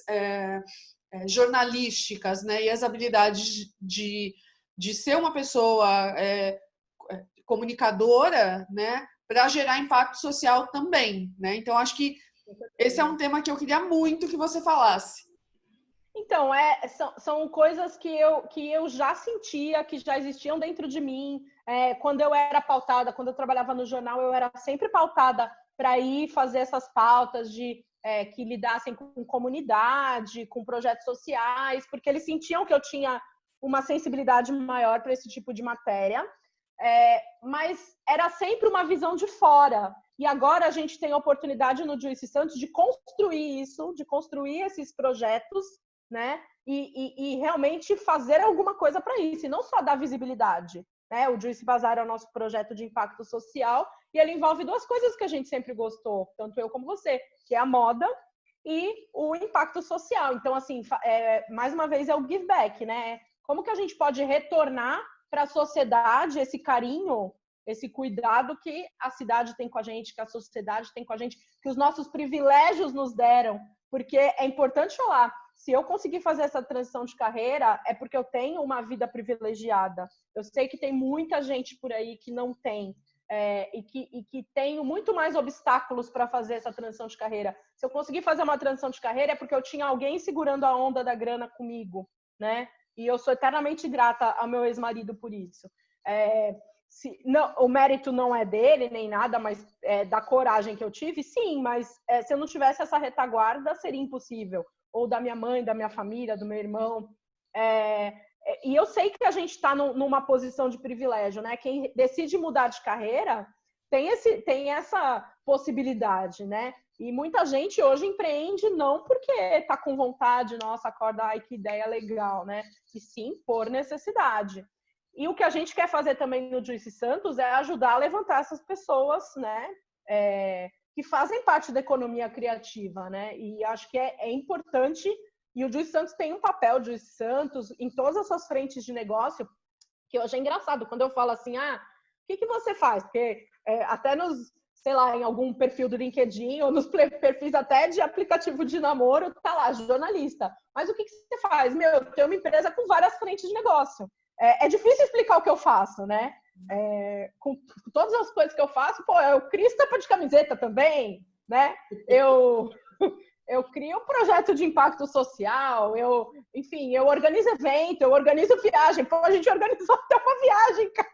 jornalísticas, né? E as habilidades de ser uma pessoa comunicadora, né? Para gerar impacto social também, né? Então, acho que esse é um tema que eu queria muito que você falasse. Então, são coisas que eu já sentia, que já existiam dentro de mim. Quando eu era pautada, quando eu trabalhava no jornal, eu era sempre pautada para ir fazer essas pautas que lidassem com comunidade, com projetos sociais, porque eles sentiam que eu tinha uma sensibilidade maior para esse tipo de matéria. Mas era sempre uma visão de fora. E agora a gente tem a oportunidade no Juicy Santos de construir isso, de construir esses projetos, né? E realmente fazer alguma coisa para isso, e não só dar visibilidade, né? O Juicy Bazar é o nosso projeto de impacto social e ele envolve duas coisas que a gente sempre gostou, tanto eu como você, que é a moda e o impacto social. Então, assim, mais uma vez é o give back, né? Como que a gente pode retornar para a sociedade esse carinho, esse cuidado que a cidade tem com a gente, que a sociedade tem com a gente, que os nossos privilégios nos deram, porque é importante falar, se eu conseguir fazer essa transição de carreira, é porque eu tenho uma vida privilegiada. Eu sei que tem muita gente por aí que não tem, e que tenho muito mais obstáculos para fazer essa transição de carreira. Se eu conseguir fazer uma transição de carreira é porque eu tinha alguém segurando a onda da grana comigo, né? E eu sou eternamente grata ao meu ex-marido por isso. O mérito não é dele nem nada, mas da coragem que eu tive, sim, mas se eu não tivesse essa retaguarda, seria impossível. Ou da minha mãe, da minha família, do meu irmão. E eu sei que a gente está numa posição de privilégio, né? Quem decide mudar de carreira tem essa possibilidade, né? E muita gente hoje empreende não porque está com vontade, nossa, acorda, ai, que ideia legal, né? E sim por necessidade. E o que a gente quer fazer também no Juice Santos é ajudar a levantar essas pessoas, né? Que fazem parte da economia criativa, né? E acho que é importante. E o Juice Santos tem um papel, o Juice Santos, em todas essas frentes de negócio, que hoje é engraçado. Quando eu falo assim, o que você faz? Porque até sei lá, em algum perfil do LinkedIn ou nos perfis até de aplicativo de namoro, tá lá, jornalista. Mas o que você faz? Eu tenho uma empresa com várias frentes de negócio. É difícil explicar o que eu faço, né? Com todas as coisas que eu faço, eu crio estampa de camiseta também, né? Eu crio um projeto de impacto social, eu organizo evento, eu organizo viagem. A gente organizou até uma viagem, cara.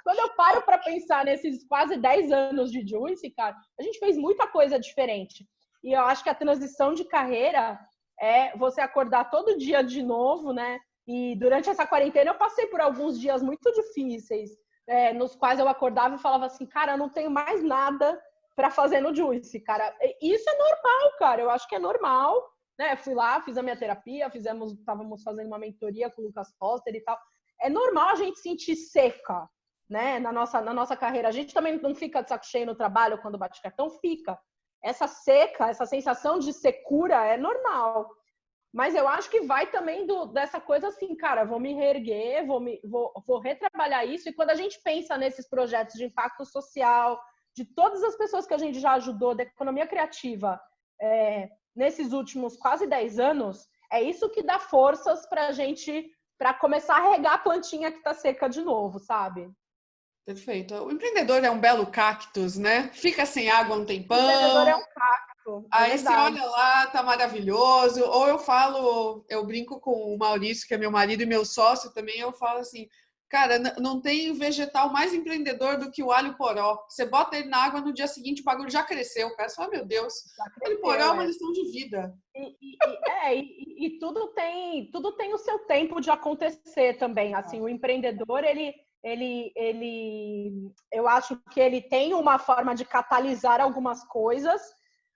Quando eu paro para pensar nesses quase 10 anos de Juice, cara, a gente fez muita coisa diferente. E eu acho que a transição de carreira é você acordar todo dia de novo, né? E durante essa quarentena eu passei por alguns dias muito difíceis, nos quais eu acordava e falava assim, cara, eu não tenho mais nada para fazer no Juice, cara. Isso é normal, cara. Eu acho que é normal, né? Fui lá, fiz a minha terapia, estávamos fazendo uma mentoria com o Lucas Foster e tal. É normal a gente sentir seca, né? Na nossa carreira. A gente também não fica de saco cheio no trabalho quando bate cartão, fica. Essa seca, essa sensação de secura é normal. Mas eu acho que vai também dessa coisa assim, cara, vou me reerguer, vou retrabalhar isso. E quando a gente pensa nesses projetos de impacto social, de todas as pessoas que a gente já ajudou, da economia criativa, nesses últimos quase 10 anos, é isso que dá forças para começar a regar a plantinha que está seca de novo, sabe? Perfeito. O empreendedor é um belo cactus, né? Fica sem água um tempão. O empreendedor é um cacto. Aí você olha lá, tá maravilhoso. Ou eu brinco com o Maurício, que é meu marido e meu sócio também, eu falo assim, cara, não tem vegetal mais empreendedor do que o alho poró. Você bota ele na água, no dia seguinte o bagulho já cresceu. O cara fala, meu Deus, o alho poró é uma lição de vida. E tudo tem o seu tempo de acontecer também. Assim, o empreendedor, eu acho que ele tem uma forma de catalisar algumas coisas,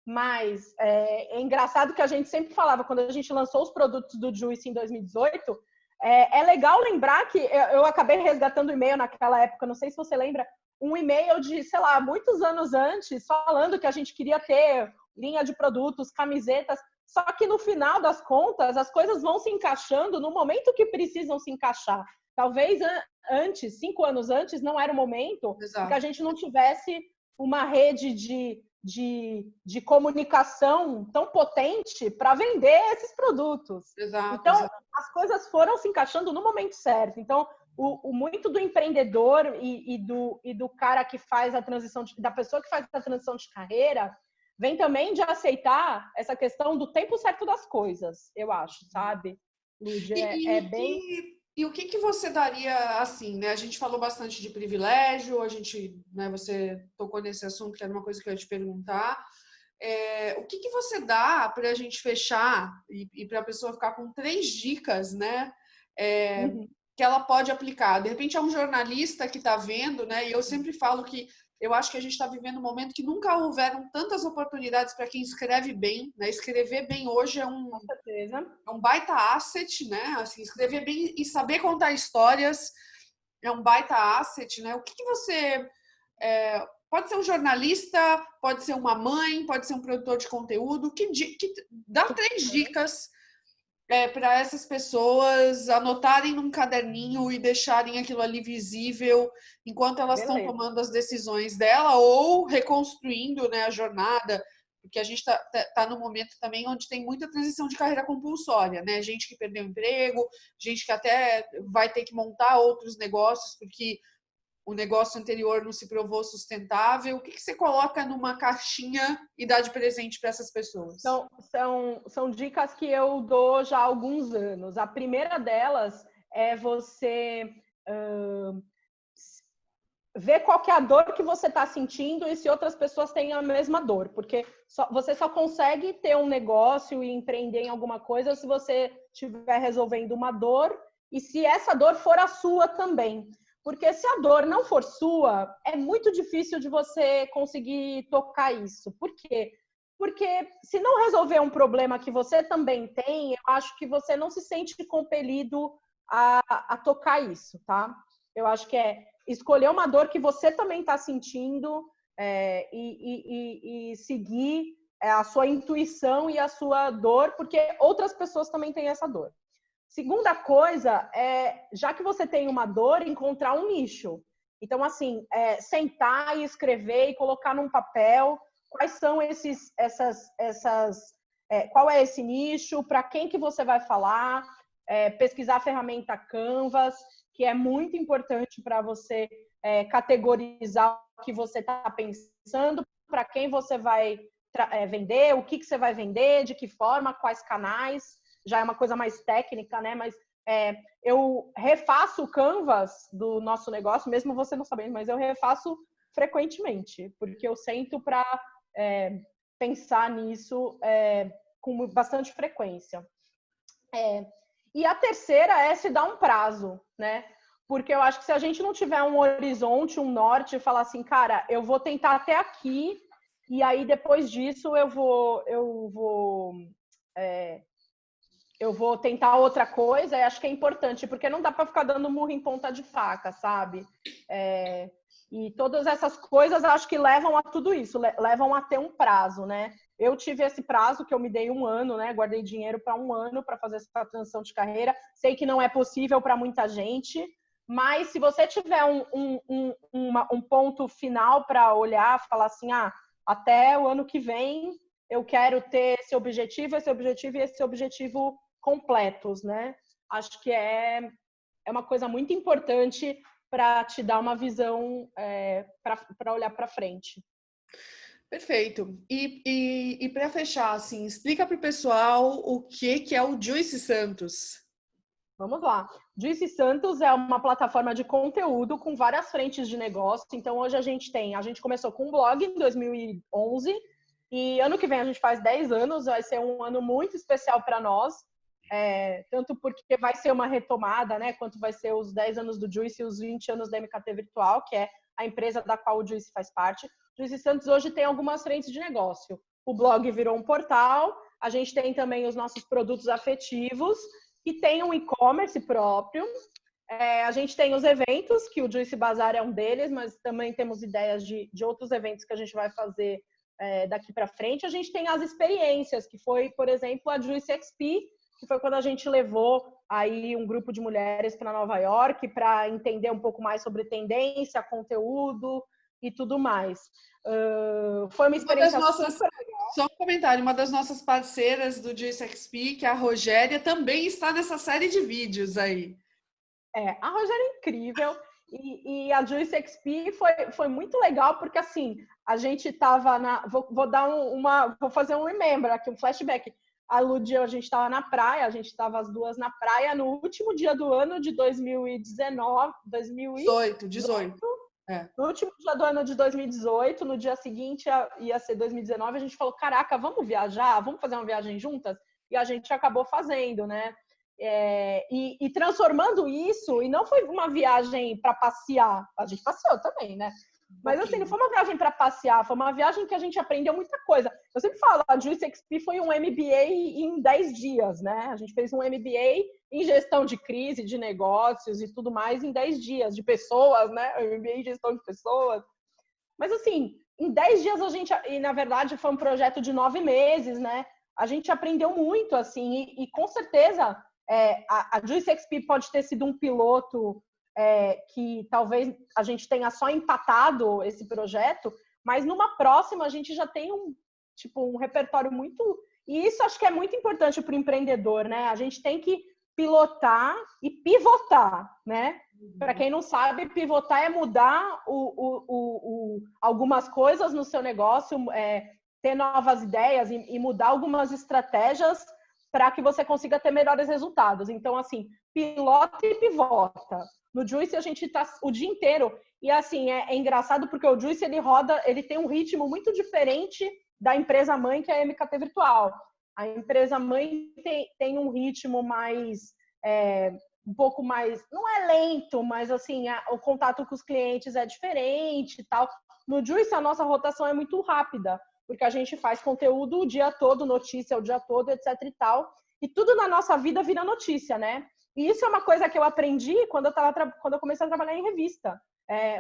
mas é engraçado que a gente sempre falava, quando a gente lançou os produtos do Juice em 2018, é legal lembrar que eu acabei resgatando o e-mail naquela época, não sei se você lembra, um e-mail de, sei lá, muitos anos antes, falando que a gente queria ter linha de produtos, camisetas, só que no final das contas, as coisas vão se encaixando no momento que precisam se encaixar. Talvez antes, 5 anos antes, não era o momento que a gente não tivesse uma rede de comunicação tão potente para vender esses produtos. Exato, então, exato. As coisas foram se encaixando no momento certo. Então, muito do empreendedor e do cara que faz a transição, da pessoa que faz a transição de carreira, vem também de aceitar essa questão do tempo certo das coisas, eu acho, sabe? Lúdia, E o que você daria, assim, né? A gente falou bastante de privilégio, né, você tocou nesse assunto, que era uma coisa que eu ia te perguntar. O que você dá para a gente fechar e para a pessoa ficar com 3 dicas, né? Que ela pode aplicar. De repente é um jornalista que está vendo, né? E eu sempre falo que eu acho que a gente está vivendo um momento que nunca houveram tantas oportunidades para quem escreve bem, né? Escrever bem hoje é um baita asset, né? Assim, escrever bem e saber contar histórias é um baita asset, né? O que você... pode ser um jornalista, pode ser uma mãe, pode ser um produtor de conteúdo, dá 3 dicas para essas pessoas anotarem num caderninho e deixarem aquilo ali visível enquanto elas estão tomando as decisões dela ou reconstruindo, né, a jornada, porque a gente está num momento também onde tem muita transição de carreira compulsória, né? Gente que perdeu emprego, gente que até vai ter que montar outros negócios porque o negócio anterior não se provou sustentável? O que você coloca numa caixinha e dá de presente para essas pessoas? São dicas que eu dou já há alguns anos. A primeira delas é você ver qual que é a dor que você está sentindo e se outras pessoas têm a mesma dor. Porque você só consegue ter um negócio e empreender em alguma coisa se você estiver resolvendo uma dor e se essa dor for a sua também. Porque se a dor não for sua, é muito difícil de você conseguir tocar isso. Por quê? Porque se não resolver um problema que você também tem, eu acho que você não se sente compelido a tocar isso, tá? Eu acho que é escolher uma dor que você também está sentindo e seguir a sua intuição e a sua dor, porque outras pessoas também têm essa dor. Segunda coisa é, já que você tem uma dor, encontrar um nicho. Então, assim, sentar e escrever e colocar num papel quais são qual é esse nicho, para quem que você vai falar, pesquisar a ferramenta Canvas, que é muito importante para você categorizar o que você está pensando, para quem você vai vender, o que você vai vender, de que forma, quais canais. Já é uma coisa mais técnica, né? Mas eu refaço o Canvas do nosso negócio, mesmo você não sabendo, mas eu refaço frequentemente, porque eu sento para pensar nisso com bastante frequência. E a terceira é se dar um prazo, né? Porque eu acho que se a gente não tiver um horizonte, um norte, e falar assim, cara, eu vou tentar até aqui, e aí depois disso eu vou tentar outra coisa, eu acho que é importante, porque não dá para ficar dando murro em ponta de faca, sabe? E todas essas coisas acho que levam a tudo isso, levam a ter um prazo, né? Eu tive esse prazo que eu me dei 1 ano, né? Guardei dinheiro para 1 ano para fazer essa transição de carreira. Sei que não é possível para muita gente, mas se você tiver um ponto final para olhar, falar assim, até o ano que vem eu quero ter esse objetivo e esse objetivo completos, né? Acho que é uma coisa muito importante para te dar uma visão para olhar para frente. Perfeito. E para fechar, assim, explica para o pessoal o que é o Joyce Santos. Vamos lá. Joyce Santos é uma plataforma de conteúdo com várias frentes de negócio. Então, hoje a gente começou com um blog em 2011 e ano que vem a gente faz 10 anos, vai ser um ano muito especial para nós. Tanto porque vai ser uma retomada, né? Quanto vai ser os 10 anos do Joyce e os 20 anos da MKT Virtual, que é a empresa da qual o Joyce faz parte. Joyce Santos hoje tem algumas frentes de negócio. O blog virou um portal, a gente tem também os nossos produtos afetivos, que tem um e-commerce próprio. A gente tem os eventos, que o Joyce Bazar é um deles, mas também temos ideias de outros eventos que a gente vai fazer daqui para frente. A gente tem as experiências, que foi, por exemplo, a Joyce XP, que foi quando a gente levou aí um grupo de mulheres para Nova York para entender um pouco mais sobre tendência, conteúdo e tudo mais. Foi uma experiência super legal. Só um comentário, uma das nossas parceiras do Joyce XP, que é a Rogéria, também está nessa série de vídeos aí. A Rogéria é incrível. E a Joyce XP foi muito legal, porque assim, a gente estava vou fazer um remember aqui, um flashback. A Lúdia, a gente estava na praia, a gente estava as duas na praia no último dia do ano de 18. No último dia do ano de 2018, no dia seguinte ia ser 2019, a gente falou, caraca, vamos viajar? Vamos fazer uma viagem juntas? E a gente acabou fazendo, né? E transformando isso, e não foi uma viagem para passear, a gente passeou também, né? Mas assim, não foi uma viagem para passear, foi uma viagem que a gente aprendeu muita coisa. Eu sempre falo, a Joyce XP foi um MBA em 10 dias, né? A gente fez um MBA em gestão de crise, de negócios e tudo mais em 10 dias, de pessoas, né? MBA em gestão de pessoas. Mas assim, em 10 dias e na verdade foi um projeto de 9 meses, né? A gente aprendeu muito, assim, e com certeza a Joyce XP pode ter sido um piloto que talvez a gente tenha só empatado esse projeto, mas numa próxima a gente já tem um repertório muito... E isso acho que é muito importante para o empreendedor, né? A gente tem que pilotar e pivotar, né? Para quem não sabe, pivotar é mudar algumas coisas no seu negócio, ter novas ideias e mudar algumas estratégias para que você consiga ter melhores resultados. Então, assim, pilota e pivota. No Juice a gente está o dia inteiro e assim é engraçado porque o Juice ele tem um ritmo muito diferente da empresa mãe que é a MKT Virtual. A empresa mãe tem um ritmo mais um pouco mais, não é lento, mas assim o contato com os clientes é diferente e tal. No Juice a nossa rotação é muito rápida porque a gente faz conteúdo o dia todo, notícia o dia todo, etc e tal. E tudo na nossa vida vira notícia, né? E isso é uma coisa que eu aprendi quando eu comecei a trabalhar em revista.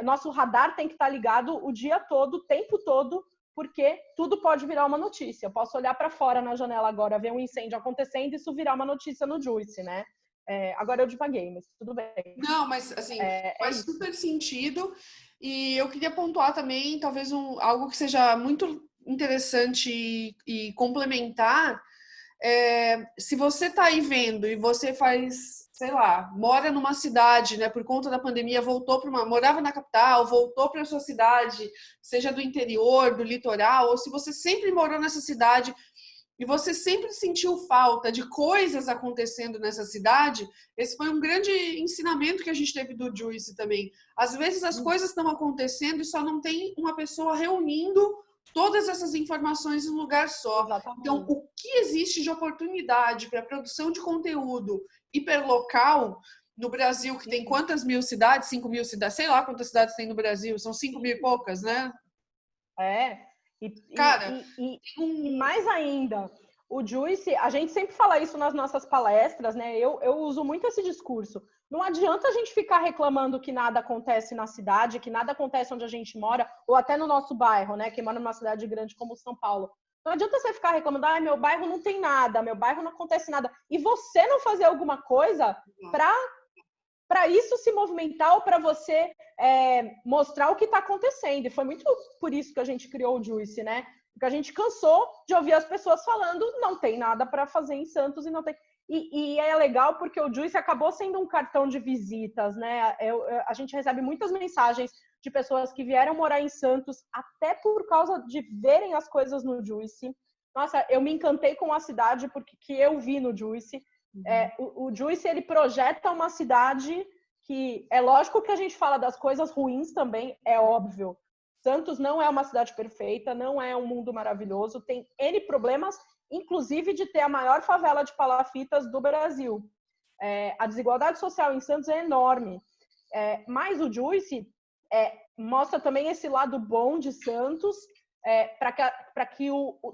Nosso radar tem que estar ligado o dia todo, o tempo todo, porque tudo pode virar uma notícia. Eu posso olhar para fora na janela agora, ver um incêndio acontecendo e isso virar uma notícia no Juice, né? Agora eu divaguei, mas tudo bem. Não, mas assim, faz super sentido. E eu queria pontuar também, talvez algo que seja muito interessante e complementar. Se você está aí vendo e você faz, sei lá, mora numa cidade, né, por conta da pandemia, morava na capital, voltou para a sua cidade, seja do interior, do litoral, ou se você sempre morou nessa cidade e você sempre sentiu falta de coisas acontecendo nessa cidade, esse foi um grande ensinamento que a gente teve do Juice também. Às vezes as coisas estão acontecendo e só não tem uma pessoa reunindo todas essas informações em um lugar só. Exatamente. Então, o que existe de oportunidade para produção de conteúdo hiperlocal no Brasil, que tem quantas mil cidades? 5 mil cidades? Sei lá quantas cidades tem no Brasil. São 5 mil e poucas, né? Cara, e mais ainda, o Juice, a gente sempre fala isso nas nossas palestras, né? Eu uso muito esse discurso. Não adianta a gente ficar reclamando que nada acontece na cidade, que nada acontece onde a gente mora, ou até no nosso bairro, né? Quem mora numa cidade grande como São Paulo. Não adianta você ficar reclamando, meu bairro não tem nada, meu bairro não acontece nada. E você não fazer alguma coisa para isso se movimentar ou para você mostrar o que está acontecendo. E foi muito por isso que a gente criou o Juice, né? Porque a gente cansou de ouvir as pessoas falando não tem nada para fazer em Santos e não tem... E é legal porque o Juice acabou sendo um cartão de visitas, né? A gente recebe muitas mensagens de pessoas que vieram morar em Santos até por causa de verem as coisas no Juice. Nossa, eu me encantei com a cidade porque que eu vi no Juice. O Juice, ele projeta uma cidade que... É lógico que a gente fala das coisas ruins também, é óbvio. Santos não é uma cidade perfeita, não é um mundo maravilhoso, tem N problemas, inclusive de ter a maior favela de palafitas do Brasil. A desigualdade social em Santos é enorme. Mas o Juice mostra também esse lado bom de Santos, para que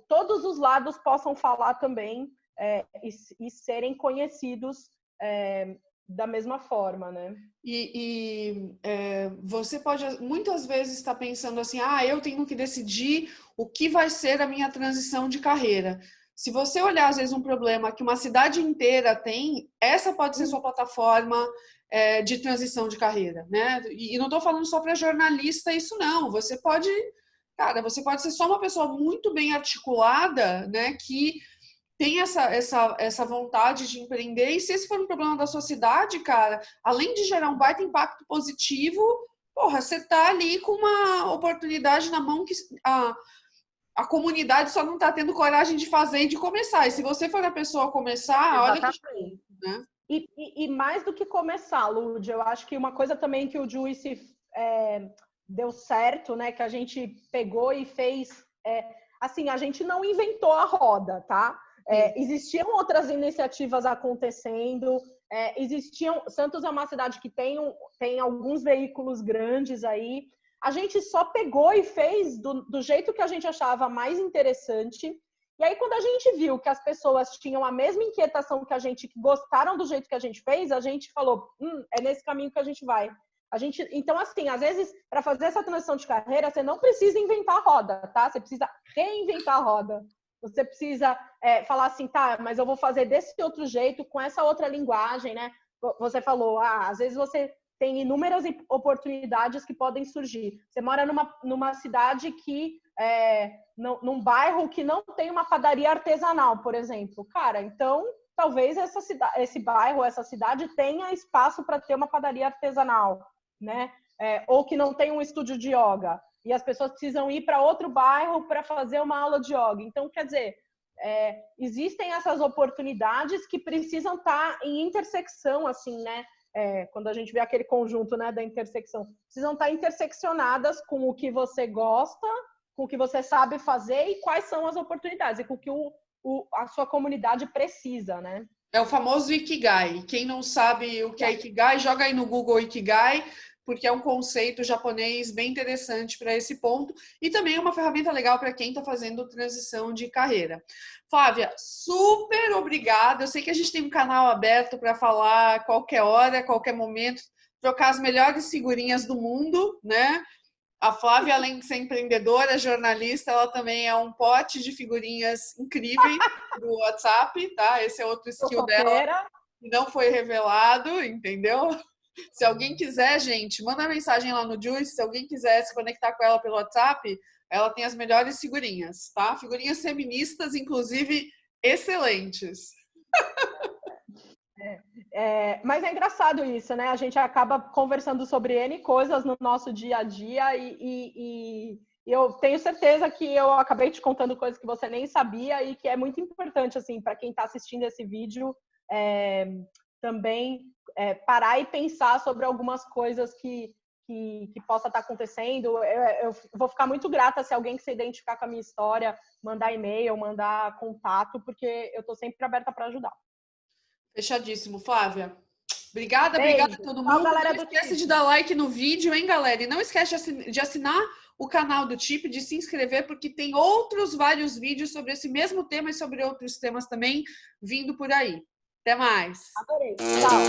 todos os lados possam falar também e serem conhecidos da mesma forma, né? Você pode muitas vezes estar pensando assim, eu tenho que decidir o que vai ser a minha transição de carreira. Se você olhar, às vezes, um problema que uma cidade inteira tem, essa pode ser sua plataforma de transição de carreira, né? E não estou falando só para jornalista isso, não. Você pode ser só uma pessoa muito bem articulada, né? Que tem essa vontade de empreender, e se esse for um problema da sua cidade, cara, além de gerar um baita impacto positivo, você tá ali com uma oportunidade na mão que a comunidade só não tá tendo coragem de fazer e de começar. E se você for a pessoa a começar, olha que... Né? E mais do que começar, Lud, eu acho que uma coisa também que o Juice deu certo, né, que a gente pegou e fez, assim, a gente não inventou a roda, tá? Existiam outras iniciativas acontecendo, Santos é uma cidade que tem alguns veículos grandes aí, a gente só pegou e fez do jeito que a gente achava mais interessante, e aí quando a gente viu que as pessoas tinham a mesma inquietação que a gente, que gostaram do jeito que a gente fez, a gente falou, é nesse caminho que a gente vai. Então, assim, às vezes, para fazer essa transição de carreira, você não precisa inventar a roda, tá? Você precisa reinventar a roda. Você precisa falar assim, tá, mas eu vou fazer desse outro jeito, com essa outra linguagem, né? Você falou, às vezes você tem inúmeras oportunidades que podem surgir. Você mora numa cidade que, num bairro que não tem uma padaria artesanal, por exemplo. Cara, então talvez esse bairro, essa cidade tenha espaço para ter uma padaria artesanal, né? Ou que não tem um estúdio de yoga e as pessoas precisam ir para outro bairro para fazer uma aula de yoga. Então, quer dizer, existem essas oportunidades que precisam estar em intersecção, assim, né? Quando a gente vê aquele conjunto, né, da intersecção, precisam estar interseccionadas com o que você gosta, com o que você sabe fazer e quais são as oportunidades, e com o que a sua comunidade precisa, né? É o famoso Ikigai. Quem não sabe o que é Ikigai, joga aí no Google Ikigai, porque é um conceito japonês bem interessante para esse ponto e também é uma ferramenta legal para quem está fazendo transição de carreira. Flávia, super obrigada. Eu sei que a gente tem um canal aberto para falar a qualquer hora, a qualquer momento, trocar as melhores figurinhas do mundo, né? A Flávia, além de ser empreendedora, jornalista, ela também é um pote de figurinhas incríveis do WhatsApp, tá? Esse é outro skill dela que não foi revelado, entendeu? Se alguém quiser, gente, manda mensagem lá no Juice. Se alguém quiser se conectar com ela pelo WhatsApp, ela tem as melhores figurinhas, tá? Figurinhas feministas, inclusive, excelentes. Mas é engraçado isso, né? A gente acaba conversando sobre N coisas no nosso dia a dia e eu tenho certeza que eu acabei te contando coisas que você nem sabia e que é muito importante, assim, para quem está assistindo esse vídeo, também parar e pensar sobre algumas coisas que possa estar acontecendo. Eu vou ficar muito grata se alguém que se identificar com a minha história mandar e-mail, mandar contato, porque eu estou sempre aberta para ajudar. Fechadíssimo, Flávia. Obrigada, Beijo. obrigada a todo mundo. Não esquece de dar like no vídeo, hein, galera? E não esquece de assinar o canal do TIP, de se inscrever, porque tem outros vários vídeos sobre esse mesmo tema e sobre outros temas também vindo por aí. Até mais. Adorei. Tchau.